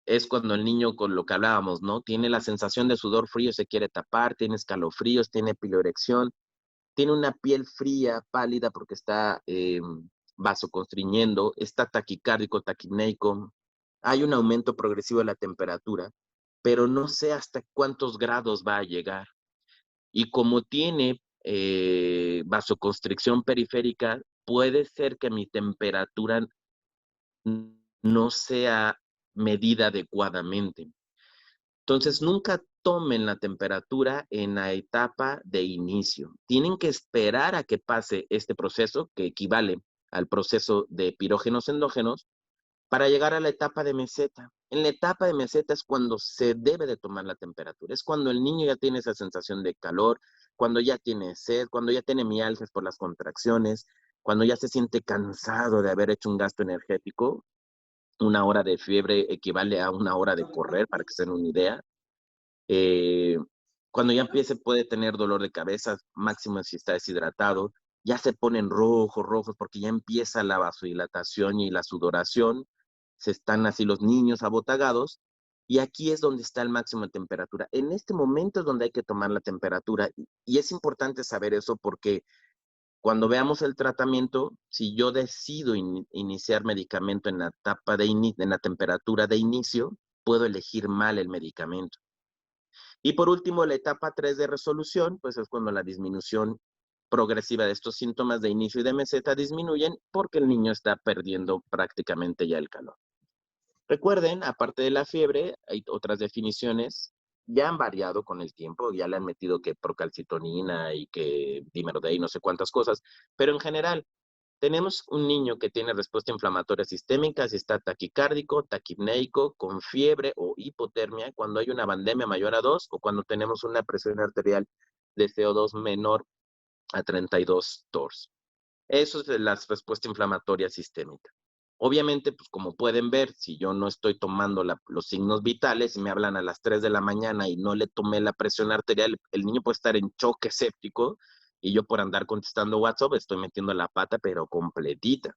es cuando el niño, con lo que hablábamos, ¿no? Tiene la sensación de sudor frío, se quiere tapar, tiene escalofríos, tiene piloerección, tiene una piel fría, pálida porque está vasoconstriñendo, está taquicárdico, taquipneico, hay un aumento progresivo de la temperatura, pero no sé hasta cuántos grados va a llegar. Y como tiene vasoconstricción periférica, puede ser que mi temperatura no sea medida adecuadamente. Entonces, nunca tomen la temperatura en la etapa de inicio. Tienen que esperar a que pase este proceso, que equivale al proceso de pirógenos endógenos, para llegar a la etapa de meseta. En la etapa de meseta es cuando se debe de tomar la temperatura. Es cuando el niño ya tiene esa sensación de calor, cuando ya tiene sed, cuando ya tiene mialgias por las contracciones, cuando ya se siente cansado de haber hecho un gasto energético. Una hora de fiebre equivale a una hora de correr, para que se den una idea. Eh, Cuando ya empiece, puede tener dolor de cabeza, máximo si está deshidratado, ya se ponen rojos, porque ya empieza la vasodilatación y la sudoración, se están así los niños abotagados, y aquí es donde está el máximo de temperatura. En este momento es donde hay que tomar la temperatura, y es importante saber eso porque cuando veamos el tratamiento, si yo decido iniciar medicamento en la etapa en la temperatura de inicio, puedo elegir mal el medicamento. Y por último, la etapa 3 de resolución, pues es cuando la disminución progresiva de estos síntomas de inicio y de meseta disminuyen porque el niño está perdiendo prácticamente ya el calor. Recuerden, aparte de la fiebre, hay otras definiciones, ya han variado con el tiempo, ya le han metido que procalcitonina y que dímero de ahí, no sé cuántas cosas, pero en general, tenemos un niño que tiene respuesta inflamatoria sistémica, si está taquicárdico, taquipneico, con fiebre o hipotermia, cuando hay una bandemia mayor a 2 o cuando tenemos una presión arterial de CO2 menor a 32 TORS. Eso es de la respuesta inflamatoria sistémica. Obviamente, pues como pueden ver, si yo no estoy tomando los signos vitales y me hablan a las 3 de la mañana y no le tomé la presión arterial, el niño puede estar en choque séptico y yo por andar contestando WhatsApp estoy metiendo la pata, pero completita.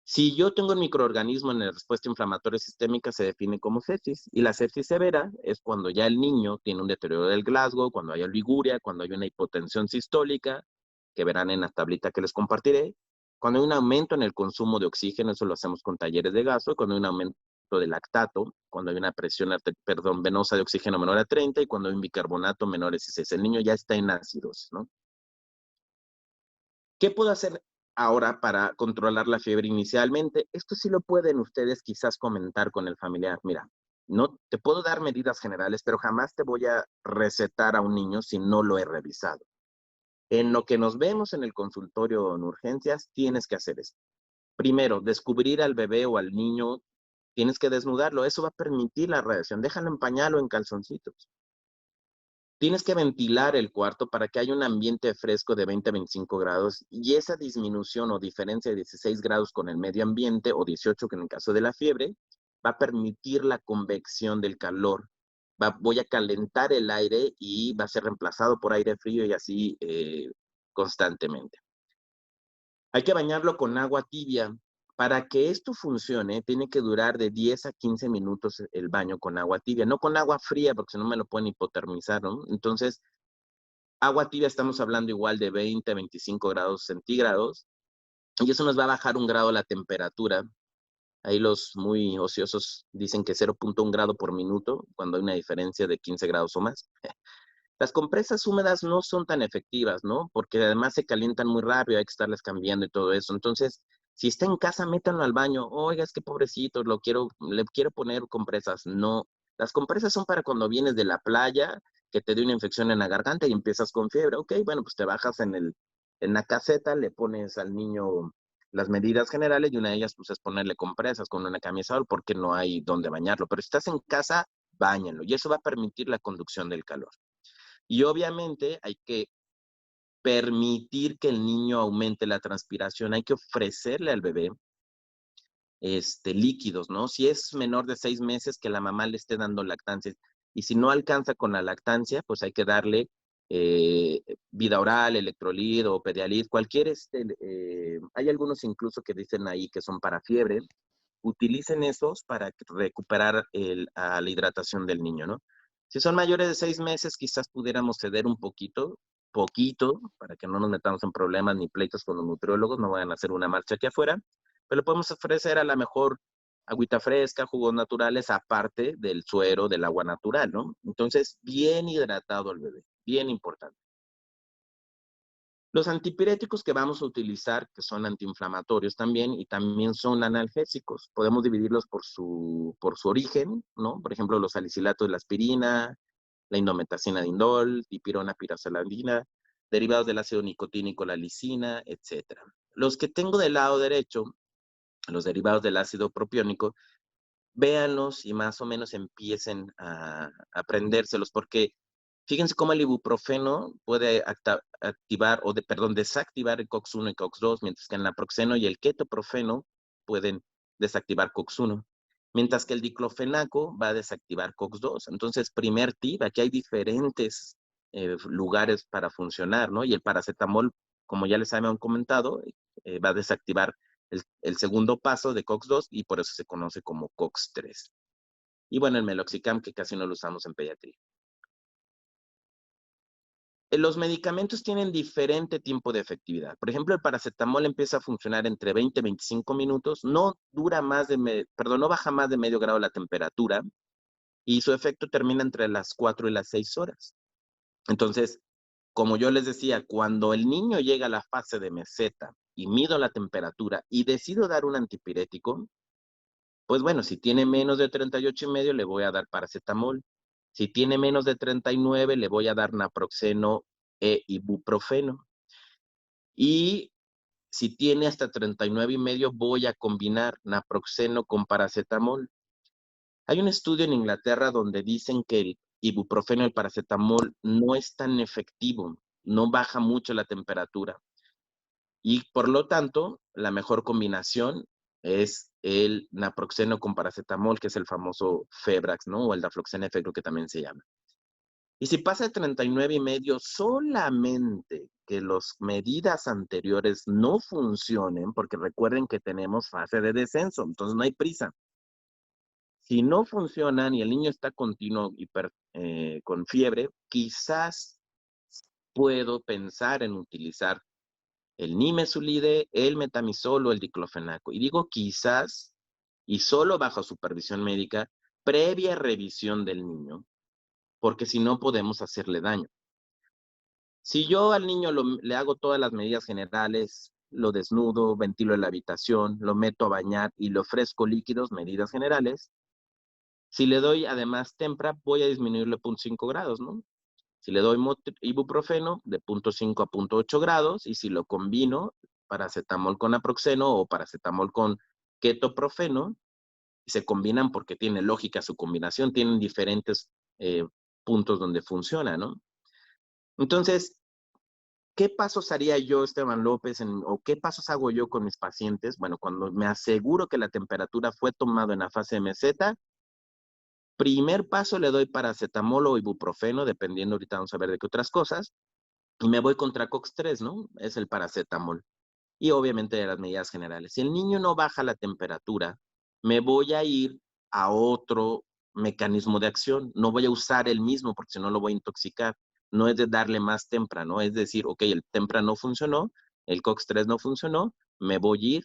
Si yo tengo un microorganismo en la respuesta inflamatoria sistémica, se define como sepsis. Y la sepsis severa es cuando ya el niño tiene un deterioro del Glasgow, cuando hay oliguria, cuando hay una hipotensión sistólica, que verán en la tablita que les compartiré, cuando hay un aumento en el consumo de oxígeno, eso lo hacemos con talleres de gastro, cuando hay un aumento de lactato, cuando hay una presión venosa de oxígeno menor a 30 y cuando hay un bicarbonato menor a 16. El niño ya está en acidosis, ¿no? ¿Qué puedo hacer ahora para controlar la fiebre inicialmente? Esto sí lo pueden ustedes quizás comentar con el familiar. Mira, no te puedo dar medidas generales, pero jamás te voy a recetar a un niño si no lo he revisado. En lo que nos vemos en el consultorio en urgencias, tienes que hacer esto. Primero, descubrir al bebé o al niño, tienes que desnudarlo. Eso va a permitir la radiación. Déjalo en pañal o en calzoncitos. Tienes que ventilar el cuarto para que haya un ambiente fresco de 20 a 25 grados y esa disminución o diferencia de 16 grados con el medio ambiente o 18 que en el caso de la fiebre va a permitir la convección del calor. Voy a calentar el aire y va a ser reemplazado por aire frío y así constantemente. Hay que bañarlo con agua tibia. Para que esto funcione, tiene que durar de 10 a 15 minutos el baño con agua tibia, no con agua fría, porque si no me lo pueden hipotermizar, ¿no? Entonces, agua tibia estamos hablando igual de 20 a 25 grados centígrados, y eso nos va a bajar 1 grado la temperatura. Ahí los muy ociosos dicen que 0.1 grado por minuto, cuando hay una diferencia de 15 grados o más. Las compresas húmedas no son tan efectivas, ¿no? Porque además se calientan muy rápido, hay que estarles cambiando y todo eso. Entonces, si está en casa, métanlo al baño. Oiga, es que pobrecito, le quiero poner compresas. No, las compresas son para cuando vienes de la playa, que te dé una infección en la garganta y empiezas con fiebre. Ok, bueno, pues te bajas en la caseta, le pones al niño las medidas generales y una de ellas pues es ponerle compresas con una camisa porque no hay donde bañarlo. Pero si estás en casa, báñalo y eso va a permitir la conducción del calor. Y obviamente hay que permitir que el niño aumente la transpiración, hay que ofrecerle al bebé líquidos, ¿no? Si es menor de 6 meses, que la mamá le esté dando lactancia. Y si no alcanza con la lactancia, pues hay que darle vida oral, electrolit o pedialit, cualquier, hay algunos incluso que dicen ahí que son para fiebre. Utilicen esos para recuperar la hidratación del niño, ¿no? Si son mayores de 6 meses, quizás pudiéramos ceder un poquito, para que no nos metamos en problemas ni pleitos con los nutriólogos, no vayan a hacer una marcha aquí afuera, pero le podemos ofrecer a la mejor agüita fresca, jugos naturales, aparte del suero, del agua natural, ¿no? Entonces, bien hidratado el bebé, bien importante. Los antipiréticos que vamos a utilizar, que son antiinflamatorios también, y también son analgésicos, podemos dividirlos por su origen, ¿no? Por ejemplo, los salicilatos de la aspirina, la indometacina de indol, dipirona pirazolamida, derivados del ácido nicotínico, la lisina, etcétera. Los que tengo del lado derecho, los derivados del ácido propiónico, véanlos y más o menos empiecen a aprendérselos, porque fíjense cómo el ibuprofeno puede activar, desactivar el COX-1 y COX-2, mientras que el naproxeno y el ketoprofeno pueden desactivar COX-1, mientras que el diclofenaco va a desactivar COX-2. Entonces, primer tip, aquí hay diferentes lugares para funcionar, ¿no? Y el paracetamol, como ya les habían comentado, va a desactivar el segundo paso de COX-2 y por eso se conoce como COX-3. Y bueno, el meloxicam, que casi no lo usamos en pediatría. Los medicamentos tienen diferente tiempo de efectividad. Por ejemplo, el paracetamol empieza a funcionar entre 20 y 25 minutos, no baja más de medio grado la temperatura, y su efecto termina entre las 4 y las 6 horas. Entonces, como yo les decía, cuando el niño llega a la fase de meseta y mido la temperatura y decido dar un antipirético, pues bueno, si tiene menos de 38,5, le voy a dar paracetamol. Si tiene menos de 39, le voy a dar naproxeno e ibuprofeno. Y si tiene hasta 39,5, voy a combinar naproxeno con paracetamol. Hay un estudio en Inglaterra donde dicen que el ibuprofeno y el paracetamol no es tan efectivo, no baja mucho la temperatura. Y por lo tanto, la mejor combinación es el naproxeno con paracetamol, que es el famoso Febrax, ¿no? O el Dafloxen F, creo que también se llama. Y si pasa de 39,5, solamente que las medidas anteriores no funcionen, porque recuerden que tenemos fase de descenso, entonces no hay prisa. Si no funcionan y el niño está continuo con fiebre, quizás puedo pensar en utilizar el nimesulide, el metamizol o el diclofenaco. Y digo quizás, y solo bajo supervisión médica, previa revisión del niño, porque si no podemos hacerle daño. Si yo al niño le hago todas las medidas generales, lo desnudo, ventilo en la habitación, lo meto a bañar y le ofrezco líquidos, medidas generales, si le doy además tempra, voy a disminuirle 0,5 grados, ¿no? Si le doy ibuprofeno, de 0,5 a 0,8 grados, y si lo combino, paracetamol con naproxeno o paracetamol con ketoprofeno, se combinan porque tiene lógica su combinación, tienen diferentes puntos donde funciona, ¿no? Entonces, ¿qué pasos haría yo, Esteban López, o qué pasos hago yo con mis pacientes? Bueno, cuando me aseguro que la temperatura fue tomada en la fase de meseta, primer paso le doy paracetamol o ibuprofeno, dependiendo, ahorita vamos a ver de qué otras cosas, y me voy contra COX-3, ¿no? Es el paracetamol. Y obviamente de las medidas generales. Si el niño no baja la temperatura, me voy a ir a otro mecanismo de acción. No voy a usar el mismo porque si no lo voy a intoxicar. No es de darle más temprano, es decir, ok, el temprano no funcionó, el COX-3 no funcionó, me voy a ir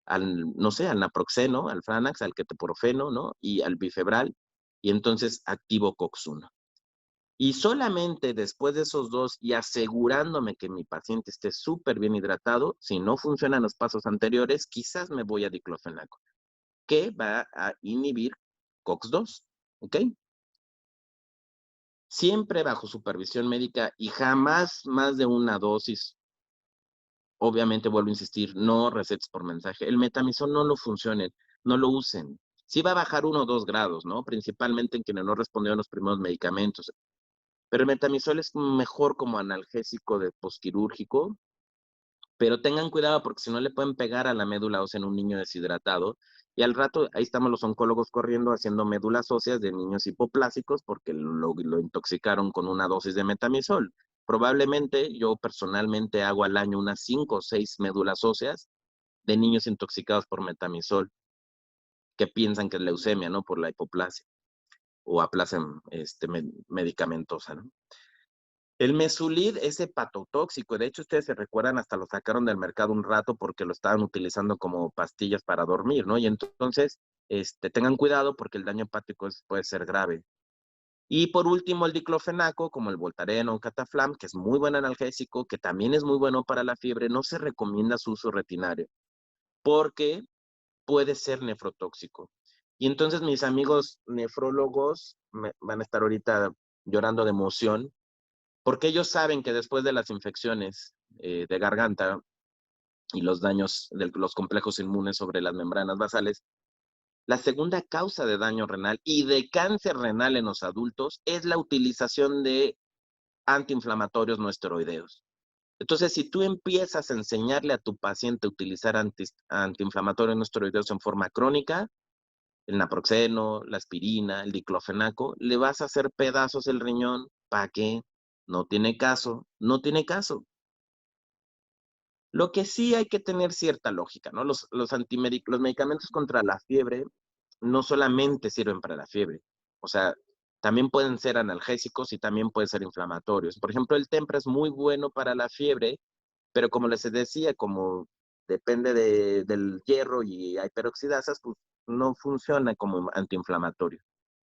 al, no sé, al naproxeno, al Franax, al ketoprofeno, ¿no? Y al bifebral, y entonces activo COX-1. Y solamente después de esos dos y asegurándome que mi paciente esté súper bien hidratado, si no funcionan los pasos anteriores, quizás me voy a diclofenaco, que va a inhibir COX-2, ¿ok? Siempre bajo supervisión médica y jamás más de una dosis. Obviamente vuelvo a insistir, no recetas por mensaje. El metamizol no lo funcionen, no lo usen. Sí va a bajar 1 o 2 grados, ¿no? Principalmente en quienes no respondieron los primeros medicamentos. Pero el metamizol es mejor como analgésico de postquirúrgico, pero tengan cuidado porque si no le pueden pegar a la médula ósea en un niño deshidratado y al rato ahí estamos los oncólogos corriendo haciendo médulas óseas de niños hipoplásicos porque lo intoxicaron con una dosis de metamizol. Probablemente yo personalmente hago al año unas 5 o 6 médulas óseas de niños intoxicados por metamizol que piensan que es leucemia, ¿no? Por la hipoplasia o aplasia medicamentosa, ¿no? El mesulid es hepatotóxico. De hecho, ustedes se recuerdan, hasta lo sacaron del mercado un rato porque lo estaban utilizando como pastillas para dormir, ¿no? Y entonces, tengan cuidado porque el daño hepático puede ser grave. Y por último, el diclofenaco, como el Voltaren o Cataflam, que es muy buen analgésico, que también es muy bueno para la fiebre, no se recomienda su uso retinario porque puede ser nefrotóxico. Y entonces mis amigos nefrólogos van a estar ahorita llorando de emoción porque ellos saben que después de las infecciones de garganta y los daños de los complejos inmunes sobre las membranas basales, la segunda causa de daño renal y de cáncer renal en los adultos es la utilización de antiinflamatorios no esteroideos. Entonces, si tú empiezas a enseñarle a tu paciente a utilizar antiinflamatorios no esteroideos en forma crónica, el naproxeno, la aspirina, el diclofenaco, le vas a hacer pedazos el riñón. ¿Para qué? No tiene caso, no tiene caso. Lo que sí hay que tener cierta lógica, ¿no? Los medicamentos contra la fiebre no solamente sirven para la fiebre, o sea, también pueden ser analgésicos y también pueden ser inflamatorios. Por ejemplo, el Tempra es muy bueno para la fiebre, pero como les decía, como depende del hierro y hay peroxidasas, pues no funciona como antiinflamatorio.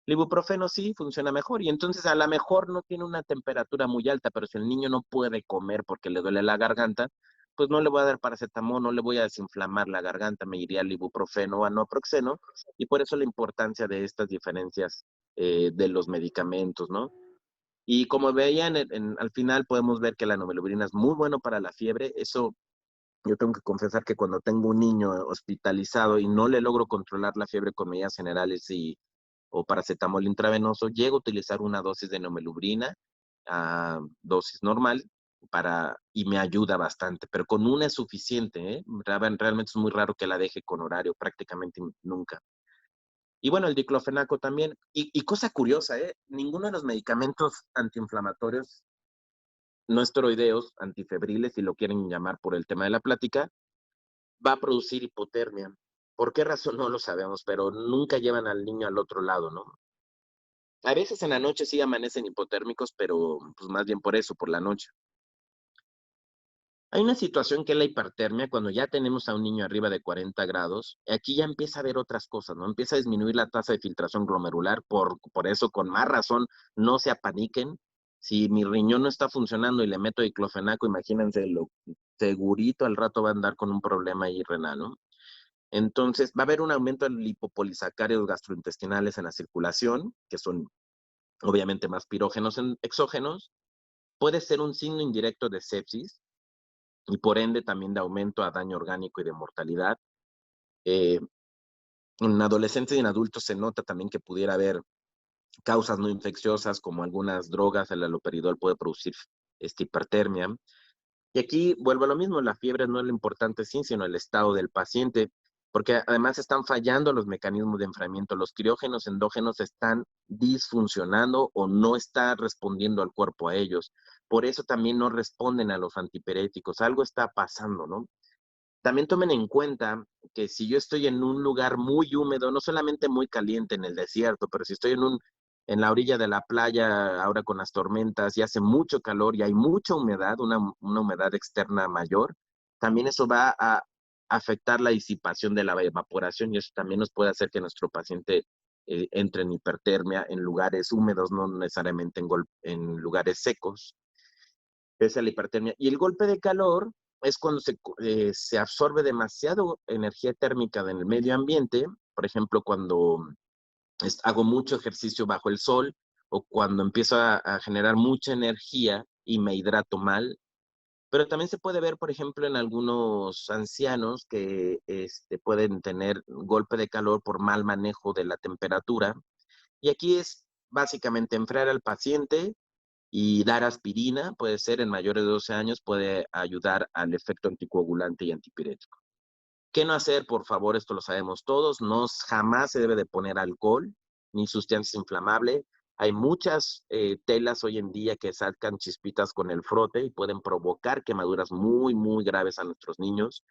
El ibuprofeno sí funciona mejor y entonces a lo mejor no tiene una temperatura muy alta, pero si el niño no puede comer porque le duele la garganta, pues no le voy a dar paracetamol, no le voy a desinflamar la garganta, me iría al ibuprofeno o a naproxeno, y por eso la importancia de estas diferencias de los medicamentos, ¿no? Y como veían, al final podemos ver que la nomelubrina es muy bueno para la fiebre. Eso yo tengo que confesar que cuando tengo un niño hospitalizado y no le logro controlar la fiebre con medidas generales o paracetamol intravenoso, llego a utilizar una dosis de nomelubrina, dosis normal, y me ayuda bastante, pero con una es suficiente, ¿eh? Realmente es muy raro que la deje con horario, prácticamente nunca. Y bueno, el diclofenaco también. Y cosa curiosa, ¿eh? Ninguno de los medicamentos antiinflamatorios no esteroideos, antifebriles, si lo quieren llamar por el tema de la plática, va a producir hipotermia. ¿Por qué razón? No lo sabemos, pero nunca llevan al niño al otro lado, ¿no? A veces en la noche sí amanecen hipotérmicos, pero pues más bien por eso, por la noche. Hay una situación que es la hipertermia, cuando ya tenemos a un niño arriba de 40 grados, aquí ya empieza a haber otras cosas, ¿no? Empieza a disminuir la tasa de filtración glomerular, por eso, con más razón, no se apaniquen. Si mi riñón no está funcionando y le meto diclofenaco, imagínense, lo segurito al rato va a andar con un problema ahí renal, ¿no? Entonces, va a haber un aumento de lipopolisacáridos gastrointestinales en la circulación, que son obviamente más pirógenos exógenos. Puede ser un signo indirecto de sepsis, y por ende también de aumento a daño orgánico y de mortalidad. Eh, en adolescentes y en adultos se nota también que pudiera haber causas no infecciosas como algunas drogas, el haloperidol puede producir hipertermia. Y aquí vuelvo a lo mismo, la fiebre no es lo importante, sí, sino el estado del paciente, porque además están fallando los mecanismos de enfriamiento, los criógenos endógenos están disfuncionando o no está respondiendo al cuerpo a ellos. Por eso también no responden a los antipiréticos, algo está pasando, ¿no? También tomen en cuenta que si yo estoy en un lugar muy húmedo, no solamente muy caliente en el desierto, pero si estoy en la orilla de la playa, ahora con las tormentas, y hace mucho calor y hay mucha humedad, una humedad externa mayor, también eso va a afectar la disipación de la evaporación y eso también nos puede hacer que nuestro paciente entre en hipertermia en lugares húmedos, no necesariamente en lugares secos. Esa es la hipertermia. Y el golpe de calor es cuando se absorbe demasiado energía térmica en el medio ambiente, por ejemplo, cuando hago mucho ejercicio bajo el sol o cuando empiezo a generar mucha energía y me hidrato mal. Pero también se puede ver, por ejemplo, en algunos ancianos que pueden tener golpe de calor por mal manejo de la temperatura. Y aquí es básicamente enfriar al paciente, y dar aspirina, puede ser en mayores de 12 años, puede ayudar al efecto anticoagulante y antipirético. ¿Qué no hacer? Por favor, esto lo sabemos todos, no jamás se debe de poner alcohol ni sustancias inflamables. Hay muchas telas hoy en día que sacan chispitas con el frote y pueden provocar quemaduras muy, muy graves a nuestros niños,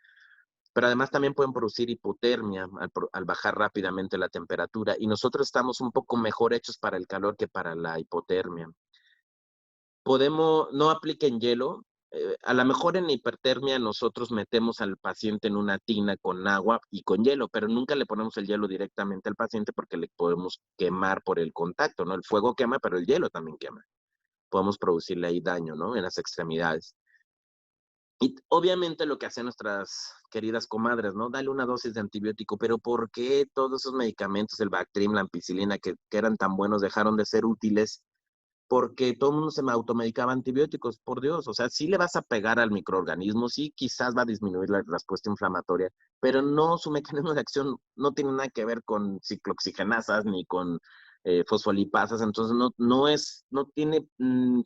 pero además también pueden producir hipotermia al bajar rápidamente la temperatura y nosotros estamos un poco mejor hechos para el calor que para la hipotermia. No apliquen hielo. A lo mejor en hipertermia nosotros metemos al paciente en una tina con agua y con hielo, pero nunca le ponemos el hielo directamente al paciente porque le podemos quemar por el contacto, ¿no? El fuego quema, pero el hielo también quema. Podemos producirle ahí daño, ¿no? En las extremidades. Y obviamente lo que hacen nuestras queridas comadres, ¿no? Dale una dosis de antibiótico, pero ¿por qué todos esos medicamentos, el Bactrim, la ampicilina, que eran tan buenos, dejaron de ser útiles? Porque todo el mundo se me automedicaba antibióticos, por Dios, o sea, sí le vas a pegar al microorganismo, sí quizás va a disminuir la respuesta inflamatoria, pero no, su mecanismo de acción no tiene nada que ver con ciclooxigenasas ni con fosfolipasas, entonces no tiene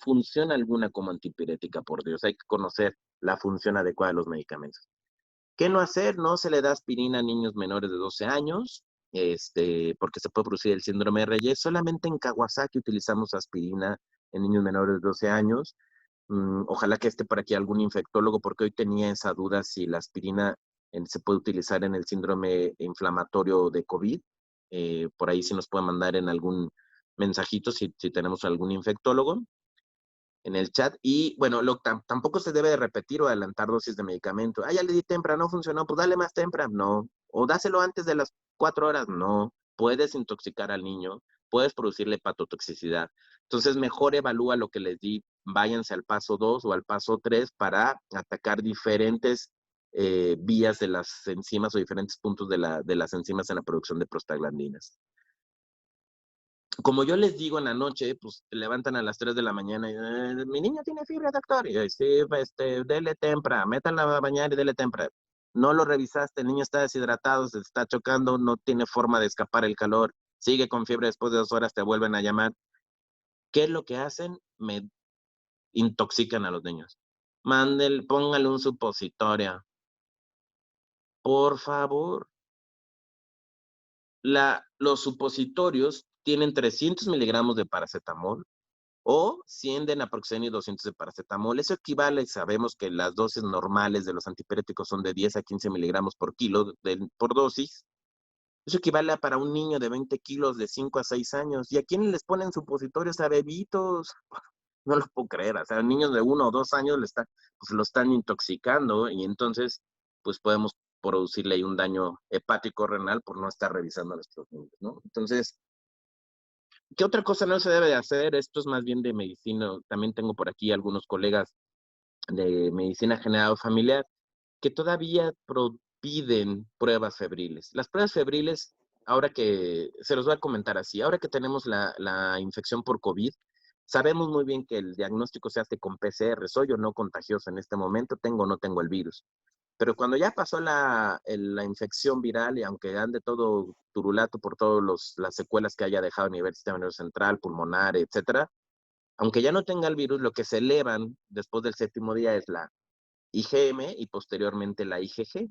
función alguna como antipirética, por Dios, hay que conocer la función adecuada de los medicamentos. ¿Qué no hacer? No se le da aspirina a niños menores de 12 años, porque se puede producir el síndrome de Reyes. Solamente en Kawasaki utilizamos aspirina en niños menores de 12 años. Ojalá que esté por aquí algún infectólogo, porque hoy tenía esa duda si la aspirina se puede utilizar en el síndrome inflamatorio de COVID. Por ahí sí nos puede mandar en algún mensajito si tenemos algún infectólogo en el chat. Y bueno, tampoco se debe de repetir o adelantar dosis de medicamento. Ah, ya le di Tempra, no funcionó, pues dale más Tempra. No. O dáselo antes de las 4 horas. No. Puedes intoxicar al niño. puedes producirle hepatotoxicidad. Entonces, mejor evalúa lo que les di, váyanse al paso 2 o al paso 3 para atacar diferentes vías de las enzimas o diferentes puntos de las enzimas en la producción de prostaglandinas. Como yo les digo en la noche, pues se levantan a las 3 de la mañana y, mi niño tiene fiebre, doctor. Y yo, sí, dele tempra, métanla a bañar y dele tempra. No lo revisaste, el niño está deshidratado, se está chocando, no tiene forma de escapar el calor, sigue con fiebre, después de 2 horas te vuelven a llamar. ¿Qué es lo que hacen? Me intoxican a los niños. Póngale un supositorio. Por favor. Los supositorios tienen 300 miligramos de paracetamol o 100 de naproxeno y 200 de paracetamol. Eso equivale, sabemos que las dosis normales de los antipiréticos son de 10 a 15 miligramos por kilo por dosis. Eso equivale a para un niño de 20 kilos de 5 a 6 años. ¿Y a quiénes les ponen supositorios? A bebitos. No lo puedo creer. O sea, niños de 1 o 2 años pues lo están intoxicando y entonces pues podemos producirle ahí un daño hepático renal por no estar revisando a nuestros niños, ¿no? Entonces, ¿qué otra cosa no se debe de hacer? Esto es más bien de medicina. También tengo por aquí algunos colegas de medicina general o familiar que todavía piden pruebas febriles. Las pruebas febriles, ahora que, se los voy a comentar así, ahora que tenemos la infección por COVID, sabemos muy bien que el diagnóstico se hace con PCR, soy o no contagioso en este momento, tengo o no tengo el virus. Pero cuando ya pasó la infección viral y aunque ande todo turulato por todas las secuelas que haya dejado a nivel sistema nervioso central, pulmonar, etcétera, aunque ya no tenga el virus, lo que se elevan después del séptimo día es la IgM y posteriormente la IgG.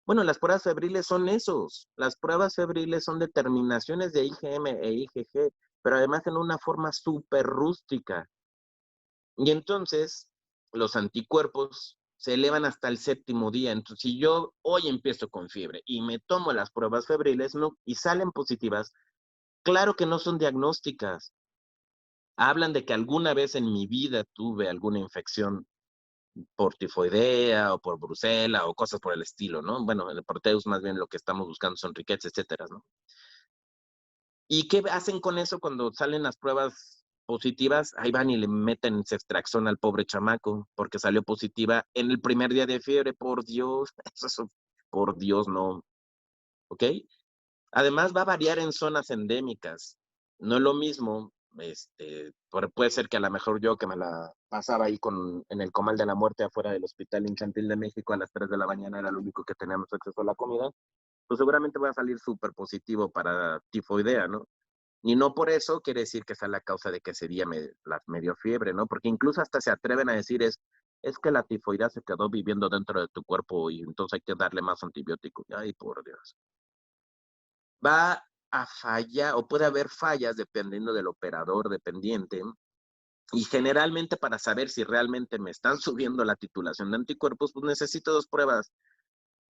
Bueno, las pruebas febriles son esos. Las pruebas febriles son determinaciones de IgM e IgG, pero además en una forma súper rústica. Y entonces los anticuerpos se elevan hasta el séptimo día. Entonces, si yo hoy empiezo con fiebre y me tomo las pruebas febriles no, y salen positivas, claro que no son diagnósticas. Hablan de que alguna vez en mi vida tuve alguna infección por tifoidea o por brucela o cosas por el estilo, ¿no? Bueno, el Proteus más bien lo que estamos buscando son riquezas, etcétera, ¿no? ¿Y qué hacen con eso cuando salen las pruebas positivas? Ahí van y le meten ceftriaxona al pobre chamaco porque salió positiva en el primer día de fiebre, por Dios, eso, por Dios, no, ¿ok? Además va a variar en zonas endémicas. No es lo mismo, puede ser que a lo mejor yo que me la pasaba ahí en el comal de la muerte afuera del Hospital Infantil de México a las 3 de la mañana, era lo único que teníamos acceso a la comida, pues seguramente va a salir súper positivo para tifoidea, ¿no? Y no por eso quiere decir que sea la causa de que ese día me dio fiebre, ¿no? Porque incluso hasta se atreven a decir es que la tifoidea se quedó viviendo dentro de tu cuerpo y entonces hay que darle más antibióticos. Ay, por Dios. Va a fallar o puede haber fallas dependiendo del operador dependiente. Y generalmente para saber si realmente me están subiendo la titulación de anticuerpos, pues necesito 2 pruebas,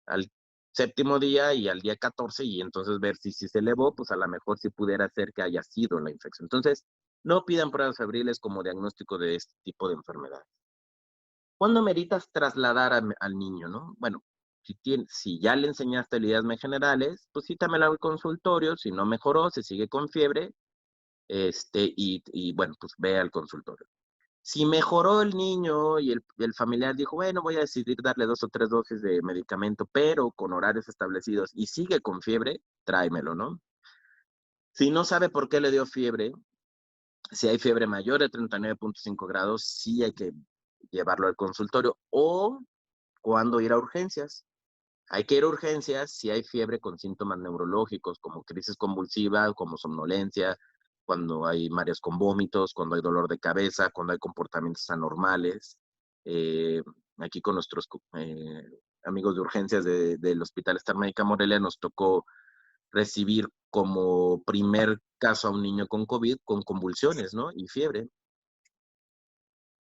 al séptimo día y al día 14, y entonces ver si se elevó, pues a lo mejor sí pudiera ser que haya sido la infección. Entonces, no pidan pruebas febriles como diagnóstico de este tipo de enfermedades. ¿Cuándo meritas trasladar al niño, no? Bueno, si ya le enseñaste habilidades más generales, pues cítamelo al consultorio, si no mejoró, se sigue con fiebre, y bueno, pues ve al consultorio. Si mejoró el niño y el familiar dijo, bueno, voy a decidir darle 2 o 3 dosis de medicamento, pero con horarios establecidos y sigue con fiebre, tráemelo, ¿no? Si no sabe por qué le dio fiebre, si hay fiebre mayor de 39.5 grados, sí hay que llevarlo al consultorio o cuando ir a urgencias. Hay que ir a urgencias si hay fiebre con síntomas neurológicos como crisis convulsiva, como somnolencia, cuando hay mareos con vómitos, cuando hay dolor de cabeza, cuando hay comportamientos anormales. Eh, Aquí con nuestros amigos de urgencias del Hospital Star Médica Morelia nos tocó recibir como primer caso a un niño con COVID con convulsiones, ¿no? Y fiebre.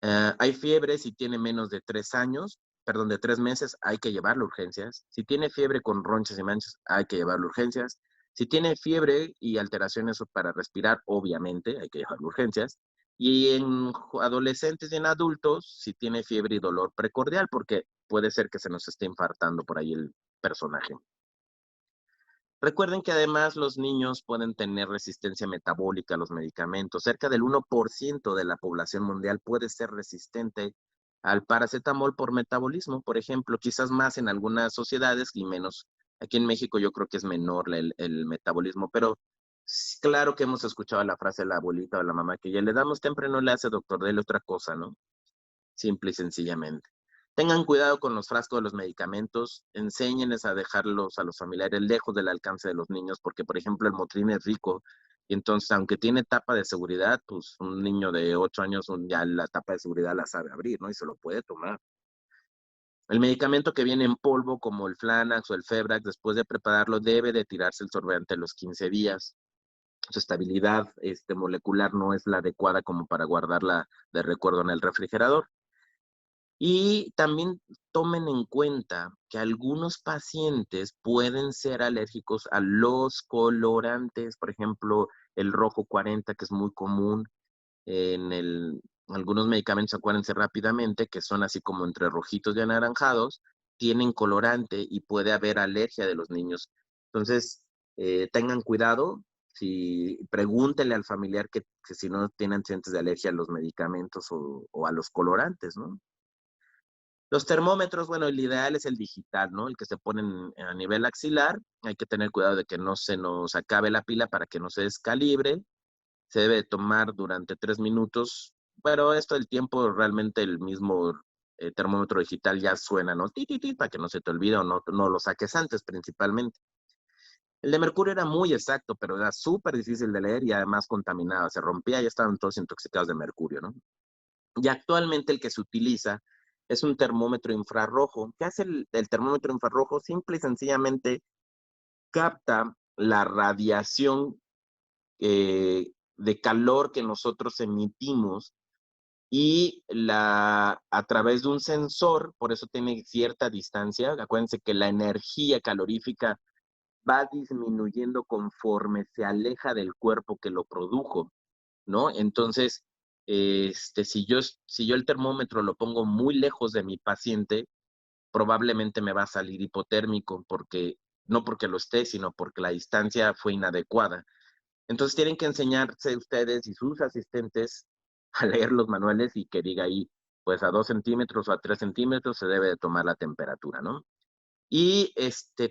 Hay fiebre si tiene menos de 3 años, perdón, de 3 meses, hay que llevarlo a urgencias. Si tiene fiebre con ronchas y manchas, hay que llevarlo a urgencias. Si tiene fiebre y alteraciones para respirar, obviamente, hay que llevarlo a urgencias. Y en adolescentes y en adultos, si tiene fiebre y dolor precordial, porque puede ser que se nos esté infartando por ahí el personaje. Recuerden que además los niños pueden tener resistencia metabólica a los medicamentos. Cerca del 1% de la población mundial puede ser resistente al paracetamol por metabolismo, por ejemplo, quizás más en algunas sociedades y menos. Aquí en México yo creo que es menor el metabolismo, pero claro que hemos escuchado la frase de la abuelita o la mamá que ya le damos temprano, no le hace doctor, dele otra cosa, ¿no? Simple y sencillamente. Tengan cuidado con los frascos de los medicamentos, enséñenles a dejarlos a los familiares lejos del alcance de los niños, porque por ejemplo el Motrin es rico, y entonces aunque tiene tapa de seguridad, pues un niño de 8 años ya la tapa de seguridad la sabe abrir, ¿no? Y se lo puede tomar. El medicamento que viene en polvo, como el Flanax o el Febrax, después de prepararlo, debe de tirarse el sorbete a los 15 días. Su estabilidad molecular no es la adecuada como para guardarla de recuerdo en el refrigerador. Y también tomen en cuenta que algunos pacientes pueden ser alérgicos a los colorantes, por ejemplo, el rojo 40, que es muy común algunos medicamentos, acuérdense rápidamente, que son así como entre rojitos y anaranjados, tienen colorante y puede haber alergia de los niños. Entonces, tengan cuidado, pregúntenle al familiar que si no tienen antecedentes de alergia a los medicamentos o a los colorantes, ¿no? Los termómetros, bueno, el ideal es el digital, ¿no? El que se ponen a nivel axilar. Hay que tener cuidado de que no se nos acabe la pila para que no se descalibre. Se debe tomar durante 3 minutos, pero esto del tiempo realmente el mismo termómetro digital ya suena, ¿no? Ti, ti, ti, para que no se te olvide o no lo saques antes principalmente. El de mercurio era muy exacto, pero era súper difícil de leer y además contaminado. Se rompía y estaban todos intoxicados de mercurio, ¿no? Y actualmente el que se utiliza es un termómetro infrarrojo. ¿Qué hace el termómetro infrarrojo? Simple y sencillamente capta la radiación de calor que nosotros emitimos y a través de un sensor, por eso tiene cierta distancia. Acuérdense que la energía calorífica va disminuyendo conforme se aleja del cuerpo que lo produjo, ¿no? Entonces, si yo el termómetro lo pongo muy lejos de mi paciente, probablemente me va a salir hipotérmico, no porque lo esté, sino porque la distancia fue inadecuada. Entonces tienen que enseñarse ustedes y sus asistentes a leer los manuales y que diga ahí, pues a 2 centímetros o a 3 centímetros se debe de tomar la temperatura, ¿no? Y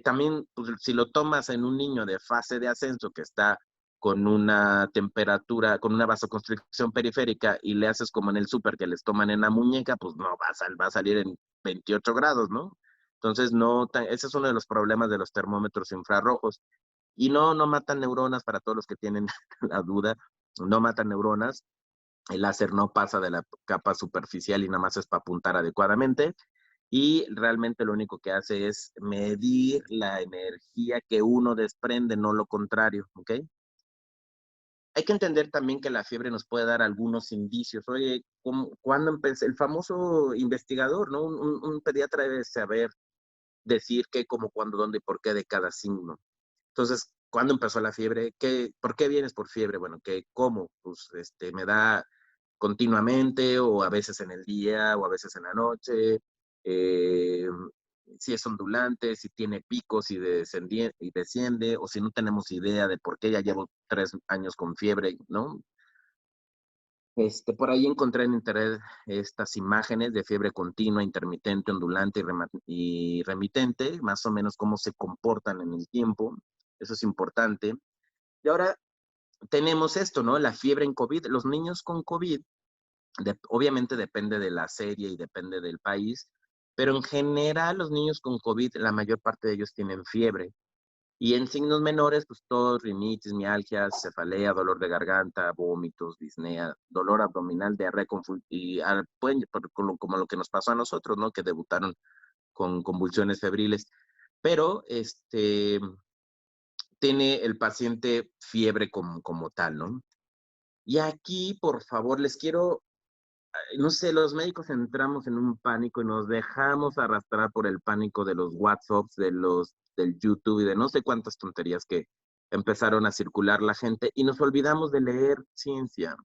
también, pues, si lo tomas en un niño de fase de ascenso que está con una temperatura, con una vasoconstricción periférica y le haces como en el súper que les toman en la muñeca, pues no, va a salir en 28 grados, ¿no? Entonces, ese es uno de los problemas de los termómetros infrarrojos. Y no matan neuronas, para todos los que tienen la duda, no matan neuronas. El láser no pasa de la capa superficial y nada más es para apuntar adecuadamente y realmente lo único que hace es medir la energía que uno desprende, no lo contrario, ¿ok? Hay que entender también que la fiebre nos puede dar algunos indicios. Oye, ¿cuándo empecé? El famoso investigador, ¿no? Un pediatra debe saber decir qué, cómo, cuándo, dónde y por qué de cada signo. Entonces, ¿cuándo empezó la fiebre? ¿Por qué vienes por fiebre? Bueno, ¿cómo? Pues me da continuamente o a veces en el día o a veces en la noche, eh, si es ondulante, si tiene picos y desciende, o si no tenemos idea de por qué ya llevo 3 años con fiebre, ¿no? Por ahí encontré en internet estas imágenes de fiebre continua, intermitente, ondulante y remitente, más o menos cómo se comportan en el tiempo. Eso es importante. Y ahora tenemos esto, ¿no? La fiebre en COVID. Los niños con COVID obviamente depende de la serie y depende del país, pero en general los niños con COVID, la mayor parte de ellos tienen fiebre. Y en signos menores, pues tos, rinitis, mialgias, cefalea, dolor de garganta, vómitos, disnea, dolor abdominal, diarrea, como lo que nos pasó a nosotros, ¿no? Que debutaron con convulsiones febriles. Pero tiene el paciente fiebre como tal, ¿no? Y aquí, por favor, les quiero no sé, los médicos entramos en un pánico y nos dejamos arrastrar por el pánico de los WhatsApps, del YouTube y de no sé cuántas tonterías que empezaron a circular la gente y nos olvidamos de leer ciencia.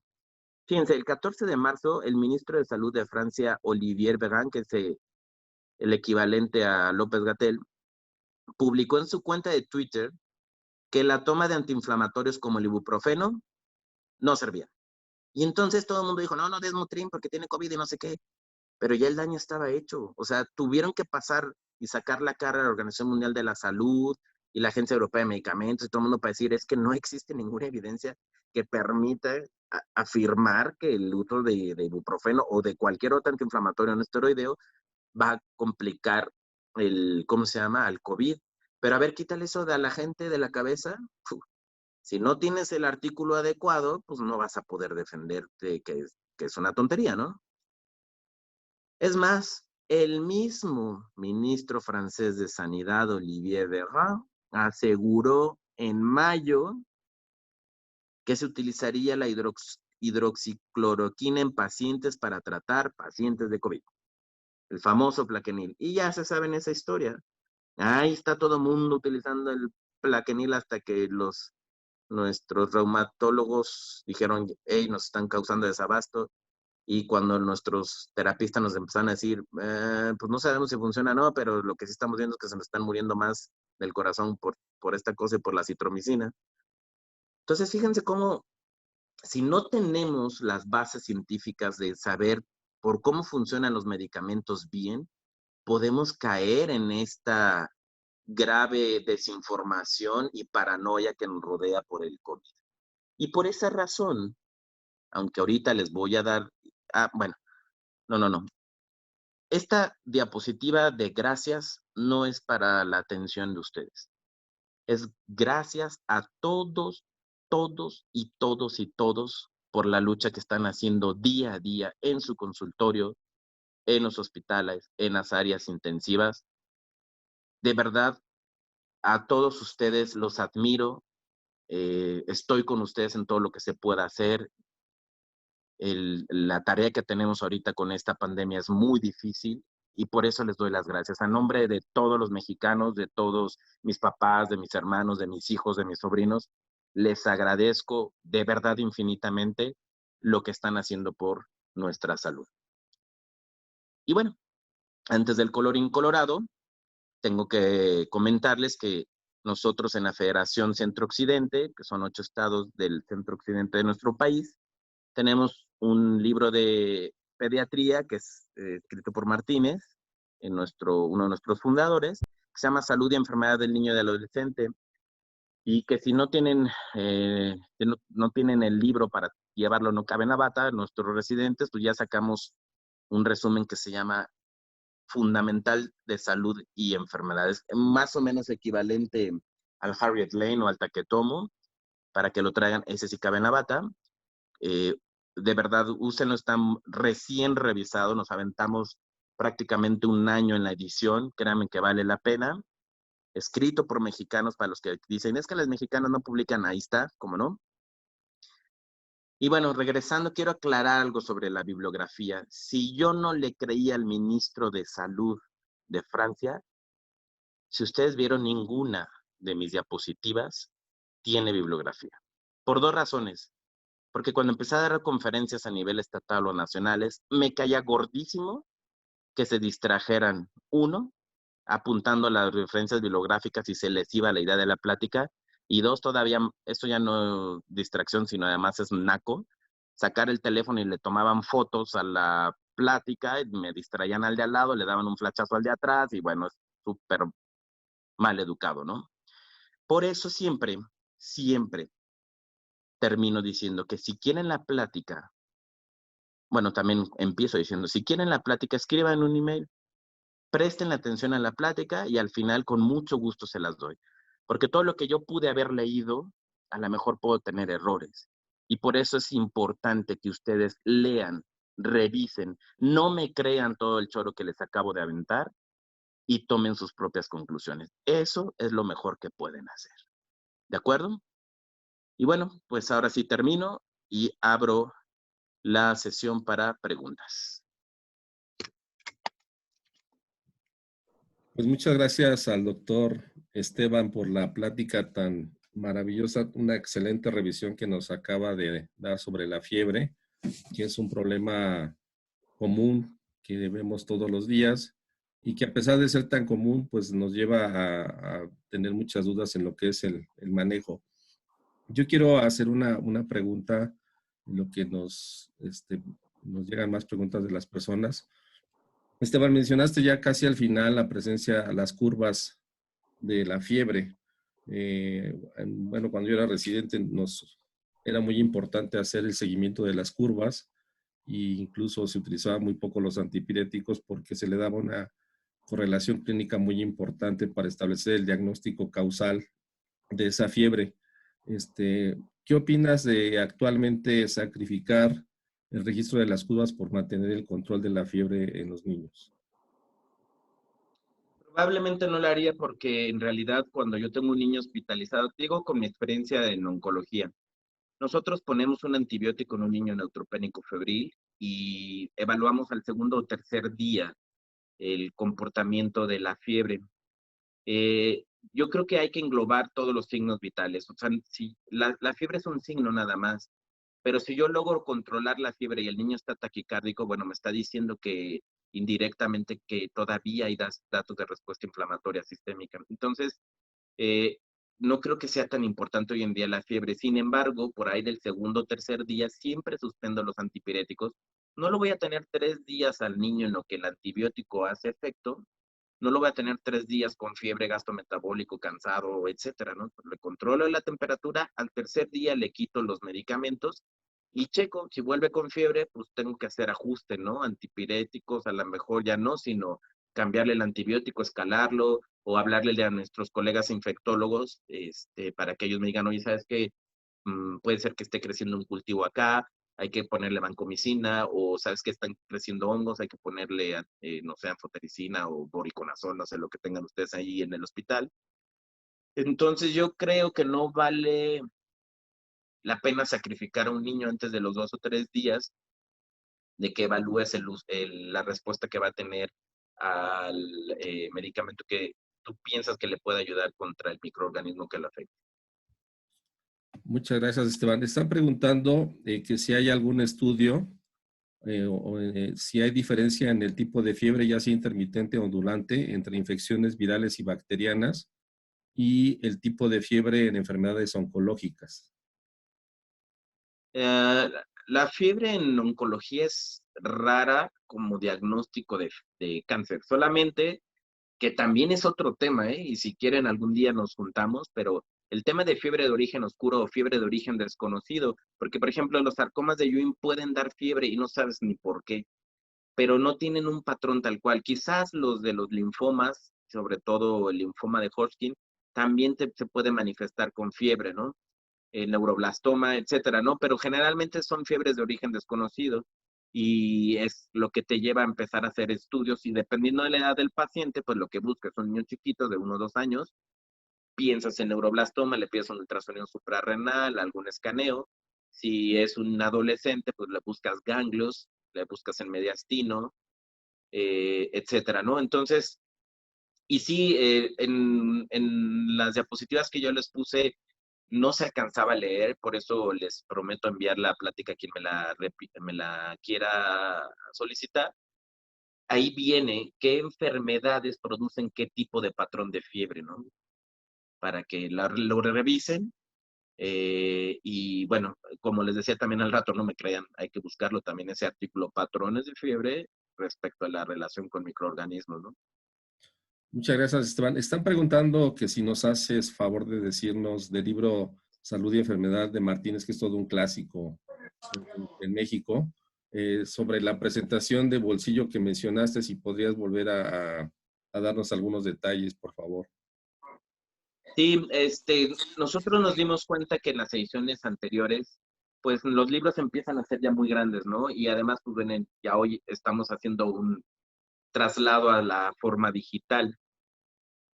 Fíjense, el 14 de marzo, el ministro de Salud de Francia, Olivier Véran, que es el equivalente a López Gatell, publicó en su cuenta de Twitter que la toma de antiinflamatorios como el ibuprofeno no servía. Y entonces todo el mundo dijo, no, no des Motrin porque tiene COVID y no sé qué. Pero ya el daño estaba hecho. O sea, tuvieron que pasar y sacar la cara a la Organización Mundial de la Salud y la Agencia Europea de Medicamentos y todo el mundo para decir, es que no existe ninguna evidencia que permita afirmar que el uso de ibuprofeno o de cualquier otro antiinflamatorio no esteroideo va a complicar ¿cómo se llama? Al COVID. Pero a ver, quítale eso de a la gente de la cabeza. Si no tienes el artículo adecuado, pues no vas a poder defenderte que es una tontería, ¿no? Es más, el mismo ministro francés de Sanidad, Olivier Véran, aseguró en mayo que se utilizaría la hidroxicloroquina en pacientes para tratar pacientes de COVID. El famoso Plaquenil. Y ya se saben esa historia. Ahí está todo el mundo utilizando el Plaquenil hasta que nuestros reumatólogos dijeron, hey, nos están causando desabasto. Y cuando nuestros terapistas nos empezaron a decir, pues no sabemos si funciona o no, pero lo que sí estamos viendo es que se nos están muriendo más del corazón por esta cosa y por la citromicina. Entonces, fíjense cómo, si no tenemos las bases científicas de saber por cómo funcionan los medicamentos bien, podemos caer en esta grave desinformación y paranoia que nos rodea por el COVID. Y por esa razón, aunque ahorita les voy a dar, bueno, no. Esta diapositiva de gracias no es para la atención de ustedes. Es gracias a todos por la lucha que están haciendo día a día en su consultorio, en los hospitales, en las áreas intensivas. De verdad, a todos ustedes los admiro. Estoy con ustedes en todo lo que se pueda hacer. La tarea que tenemos ahorita con esta pandemia es muy difícil y por eso les doy las gracias. A nombre de todos los mexicanos, de todos mis papás, de mis hermanos, de mis hijos, de mis sobrinos, les agradezco de verdad infinitamente lo que están haciendo por nuestra salud. Y bueno, antes del colorín colorado, tengo que comentarles que nosotros en la Federación Centro Occidente, que son 8 estados del centro occidente de nuestro país, tenemos un libro de pediatría que es escrito por Martínez, uno de nuestros fundadores, que se llama Salud y Enfermedad del Niño y del Adolescente, y que si no tienen, no tienen el libro para llevarlo, no cabe en la bata, nuestros residentes, pues ya sacamos un resumen que se llama Fundamental de Salud y Enfermedades, más o menos equivalente al Harriet Lane o al Taketomo, para que lo traigan, ese sí cabe en la bata. De verdad, úsenlo, están recién revisado, nos aventamos prácticamente un año en la edición, créanme que vale la pena, escrito por mexicanos, para los que dicen, es que los mexicanos no publican, ahí está, ¿cómo no? Y bueno, regresando, quiero aclarar algo sobre la bibliografía. Si yo no le creía al ministro de Salud de Francia, si ustedes vieron ninguna de mis diapositivas, tiene bibliografía. Por 2 razones. Porque cuando empecé a dar conferencias a nivel estatal o nacionales, me caía gordísimo que se distrajeran, uno, apuntando las referencias bibliográficas y se les iba la idea de la plática, y dos, todavía, esto ya no es distracción, sino además es naco, sacar el teléfono y le tomaban fotos a la plática, y me distraían al de al lado, le daban un flachazo al de atrás, y bueno, es súper mal educado, ¿no? Por eso siempre termino diciendo que si quieren la plática, bueno, también empiezo diciendo, si quieren la plática, escriban un email, presten la atención a la plática y al final con mucho gusto se las doy. Porque todo lo que yo pude haber leído, a lo mejor puedo tener errores. Y por eso es importante que ustedes lean, revisen, no me crean todo el choro que les acabo de aventar y tomen sus propias conclusiones. Eso es lo mejor que pueden hacer. ¿De acuerdo? Y bueno, pues ahora sí termino y abro la sesión para preguntas. Pues muchas gracias al doctor Esteban por la plática tan maravillosa, una excelente revisión que nos acaba de dar sobre la fiebre, que es un problema común que vemos todos los días y que a pesar de ser tan común, pues nos lleva a tener muchas dudas en lo que es el manejo. Yo quiero hacer una pregunta, en lo que nos llegan más preguntas de las personas. Esteban, mencionaste ya casi al final la presencia, las curvas de la fiebre. Bueno, cuando yo era residente era muy importante hacer el seguimiento de las curvas e incluso se utilizaba muy poco los antipiréticos porque se le daba una correlación clínica muy importante para establecer el diagnóstico causal de esa fiebre. ¿Qué opinas de actualmente sacrificar el registro de las curvas por mantener el control de la fiebre en los niños? Probablemente no lo haría porque en realidad cuando yo tengo un niño hospitalizado, digo con mi experiencia en oncología, nosotros ponemos un antibiótico en un niño neutropénico febril y evaluamos al segundo o tercer día el comportamiento de la fiebre. Eh, yo creo que hay que englobar todos los signos vitales. O sea, si la fiebre es un signo nada más, pero si yo logro controlar la fiebre y el niño está taquicárdico, bueno, me está diciendo que indirectamente que todavía hay datos de respuesta inflamatoria sistémica. Entonces, eh, no creo que sea tan importante hoy en día la fiebre. Sin embargo, por ahí del segundo o tercer día siempre suspendo los antipiréticos. No lo voy a tener 3 días al niño en lo que el antibiótico hace efecto. No lo voy a tener 3 días con fiebre, gasto metabólico, cansado, etcétera, ¿no? Le controlo la temperatura, al tercer día le quito los medicamentos y checo, si vuelve con fiebre, pues tengo que hacer ajuste, ¿no? Antipiréticos, a lo mejor ya no, sino cambiarle el antibiótico, escalarlo, o hablarle a nuestros colegas infectólogos, para que ellos me digan, oye, ¿sabes qué? Puede ser que esté creciendo un cultivo acá, hay que ponerle vancomicina, o sabes que están creciendo hongos, hay que ponerle, no sé, anfotericina o voriconazol, no sé lo que tengan ustedes ahí en el hospital. Entonces yo creo que no vale la pena sacrificar a un niño antes de los 2 o 3 días de que evalúes la respuesta que va a tener al medicamento que tú piensas que le puede ayudar contra el microorganismo que lo afecta. Muchas gracias, Esteban. Están preguntando que si hay algún estudio si hay diferencia en el tipo de fiebre, ya sea intermitente o ondulante, entre infecciones virales y bacterianas y el tipo de fiebre en enfermedades oncológicas. La fiebre en oncología es rara como diagnóstico de cáncer, solamente que también es otro tema, ¿eh? Y si quieren algún día nos juntamos, pero el tema de fiebre de origen oscuro o fiebre de origen desconocido, porque por ejemplo los sarcomas de Ewing pueden dar fiebre y no sabes ni por qué, pero no tienen un patrón tal cual. Quizás los de los linfomas, sobre todo el linfoma de Hodgkin, también se puede manifestar con fiebre, ¿no? El neuroblastoma, etcétera, ¿no? Pero generalmente son fiebres de origen desconocido y es lo que te lleva a empezar a hacer estudios y dependiendo de la edad del paciente, pues lo que buscas son niños chiquitos de 1 o 2 años, piensas en neuroblastoma, le pides un ultrasonido suprarrenal, algún escaneo. Si es un adolescente, pues le buscas ganglios, le buscas en mediastino, etcétera, ¿no? Entonces, y sí, en las diapositivas que yo les puse, no se alcanzaba a leer, por eso les prometo enviar la plática a quien me la quiera solicitar. Ahí viene qué enfermedades producen qué tipo de patrón de fiebre, ¿no? Para que lo revisen. Y bueno, como les decía también al rato, no me crean, hay que buscarlo también ese artículo, patrones de fiebre respecto a la relación con microorganismos, ¿no? Muchas gracias, Esteban. Están preguntando que si nos haces favor de decirnos del libro Salud y Enfermedad de Martínez, que es todo un clásico en México, sobre la presentación de bolsillo que mencionaste, si podrías volver a darnos algunos detalles, por favor. Sí, nosotros nos dimos cuenta que en las ediciones anteriores, pues los libros empiezan a ser ya muy grandes, ¿no? Y además, pues ven, ya hoy estamos haciendo un traslado a la forma digital.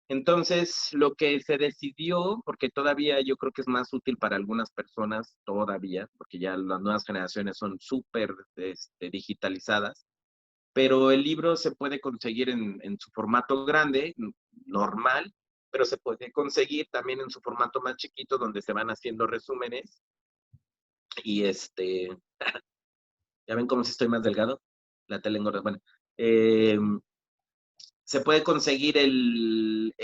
Entonces, lo que se decidió, porque todavía yo creo que es más útil para algunas personas, todavía, porque ya las nuevas generaciones son súper digitalizadas, pero el libro se puede conseguir en su formato grande, normal, pero se puede conseguir también en su formato más chiquito, donde se van haciendo resúmenes. Y ya ven cómo si estoy más delgado, la tele engorda. Bueno, eh, Se puede conseguir el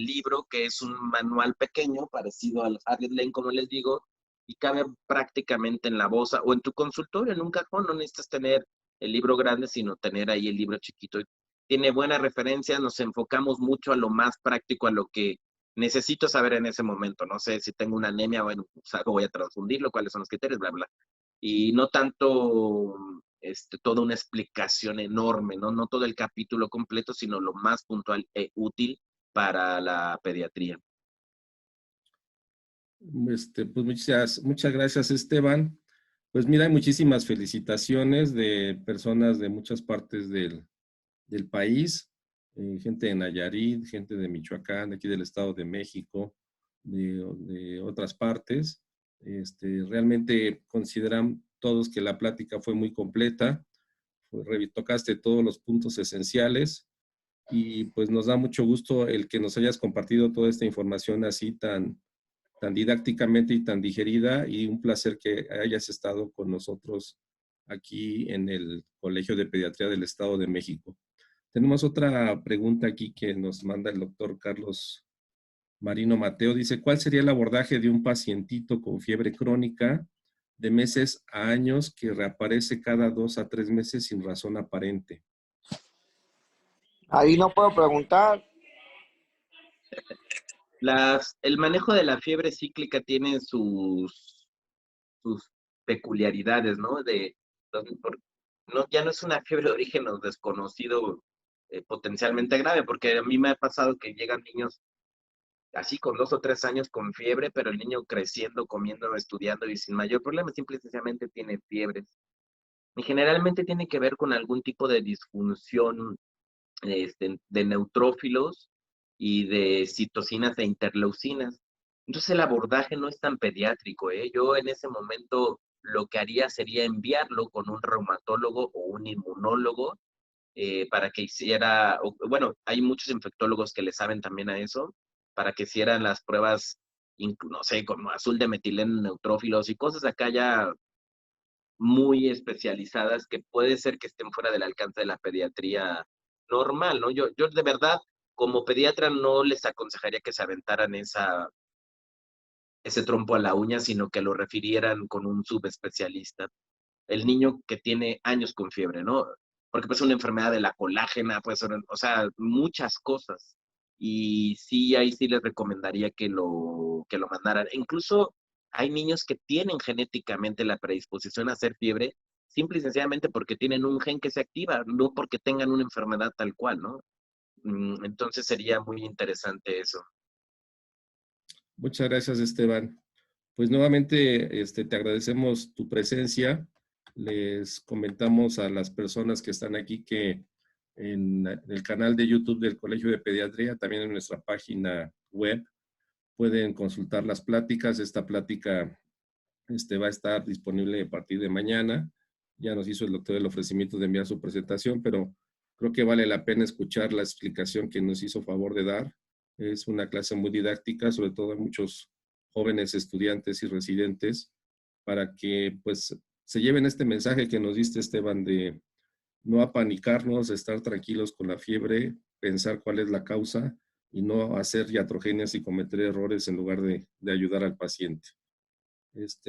libro, que es un manual pequeño, parecido al Harriet Lane, como les digo, y cabe prácticamente en la bolsa o en tu consultorio, en un cajón. No necesitas tener el libro grande, sino tener ahí el libro chiquito. Tiene buenas referencias, nos enfocamos mucho a lo más práctico, a lo que necesito saber en ese momento. No sé si tengo una anemia, bueno, pues algo voy a transfundirlo, cuáles son los criterios, bla, bla. Y no tanto toda una explicación enorme, ¿no? No todo el capítulo completo, sino lo más puntual e útil para la pediatría. Pues muchas gracias, Esteban. Pues mira, hay muchísimas felicitaciones de personas de muchas partes del país, gente de Nayarit, gente de Michoacán, de aquí del Estado de México, de otras partes. Realmente consideran todos que la plática fue muy completa, tocaste todos los puntos esenciales y pues nos da mucho gusto el que nos hayas compartido toda esta información así tan didácticamente y tan digerida, y un placer que hayas estado con nosotros aquí en el Colegio de Pediatría del Estado de México. Tenemos otra pregunta aquí que nos manda el doctor Carlos Marino Mateo. Dice, ¿cuál sería el abordaje de un pacientito con fiebre crónica de meses a años que reaparece cada 2 a 3 meses sin razón aparente? Ahí no puedo preguntar. El manejo de la fiebre cíclica tiene sus peculiaridades, ¿no? No, ya no es una fiebre de origen o desconocido, potencialmente grave, porque a mí me ha pasado que llegan niños así con 2 o 3 años con fiebre, pero el niño creciendo, comiendo, estudiando y sin mayor problema, simple y sencillamente tiene fiebres. Y generalmente tiene que ver con algún tipo de disfunción de neutrófilos y de citocinas e interleucinas. Entonces el abordaje no es tan pediátrico, ¿eh? Yo en ese momento lo que haría sería enviarlo con un reumatólogo o un inmunólogo, para que hiciera, bueno, hay muchos infectólogos que le saben también a eso, para que hicieran las pruebas, no sé, como azul de metileno neutrófilos y cosas acá ya muy especializadas que puede ser que estén fuera del alcance de la pediatría normal, ¿no? Yo de verdad, como pediatra, no les aconsejaría que se aventaran ese trompo a la uña, sino que lo refirieran con un subespecialista. El niño que tiene años con fiebre, ¿no? Porque pues una enfermedad de la colágena, pues, o sea, muchas cosas. Y sí, ahí sí les recomendaría que lo mandaran. E incluso hay niños que tienen genéticamente la predisposición a hacer fiebre, simple y sencillamente porque tienen un gen que se activa, no porque tengan una enfermedad tal cual, ¿no? Entonces sería muy interesante eso. Muchas gracias, Esteban. Pues nuevamente te agradecemos tu presencia. Les comentamos a las personas que están aquí que en el canal de YouTube del Colegio de Pediatría, también en nuestra página web, pueden consultar las pláticas. Esta plática va a estar disponible a partir de mañana. Ya nos hizo el doctor el ofrecimiento de enviar su presentación, pero creo que vale la pena escuchar la explicación que nos hizo favor de dar. Es una clase muy didáctica, sobre todo a muchos jóvenes estudiantes y residentes, para que pues se lleven este mensaje que nos diste, Esteban, de no apanicarnos, estar tranquilos con la fiebre, pensar cuál es la causa y no hacer iatrogenias y cometer errores en lugar de ayudar al paciente.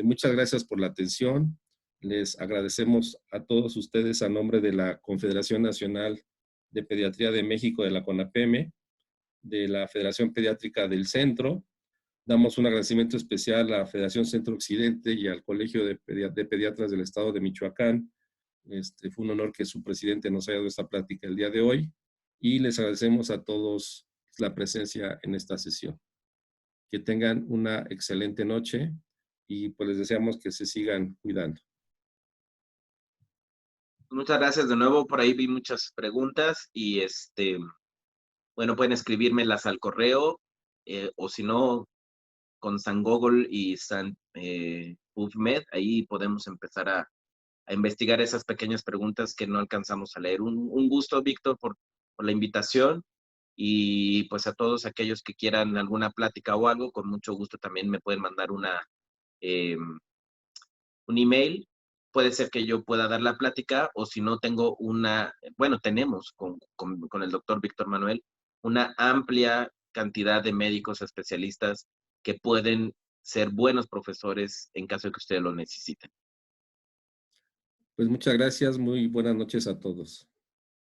Muchas gracias por la atención. Les agradecemos a todos ustedes a nombre de la Confederación Nacional de Pediatría de México, de la CONAPEME, de la Federación Pediátrica del Centro. Damos un agradecimiento especial a la Federación Centro Occidente y al Colegio de Pediatras del Estado de Michoacán. Fue un honor que su presidente nos haya dado esta plática el día de hoy y les agradecemos a todos la presencia en esta sesión. Que tengan una excelente noche y pues les deseamos que se sigan cuidando. Muchas gracias de nuevo. Por ahí vi muchas preguntas y bueno, pueden escribírmelas al correo, o si no, con San Google y San PubMed, ahí podemos empezar a investigar esas pequeñas preguntas que no alcanzamos a leer. Un gusto, Víctor, por la invitación, y pues a todos aquellos que quieran alguna plática o algo, con mucho gusto también me pueden mandar un email puede ser que yo pueda dar la plática o si no tengo bueno, tenemos con el doctor Víctor Manuel una amplia cantidad de médicos especialistas que pueden ser buenos profesores en caso de que ustedes lo necesiten. Pues muchas gracias, muy buenas noches a todos.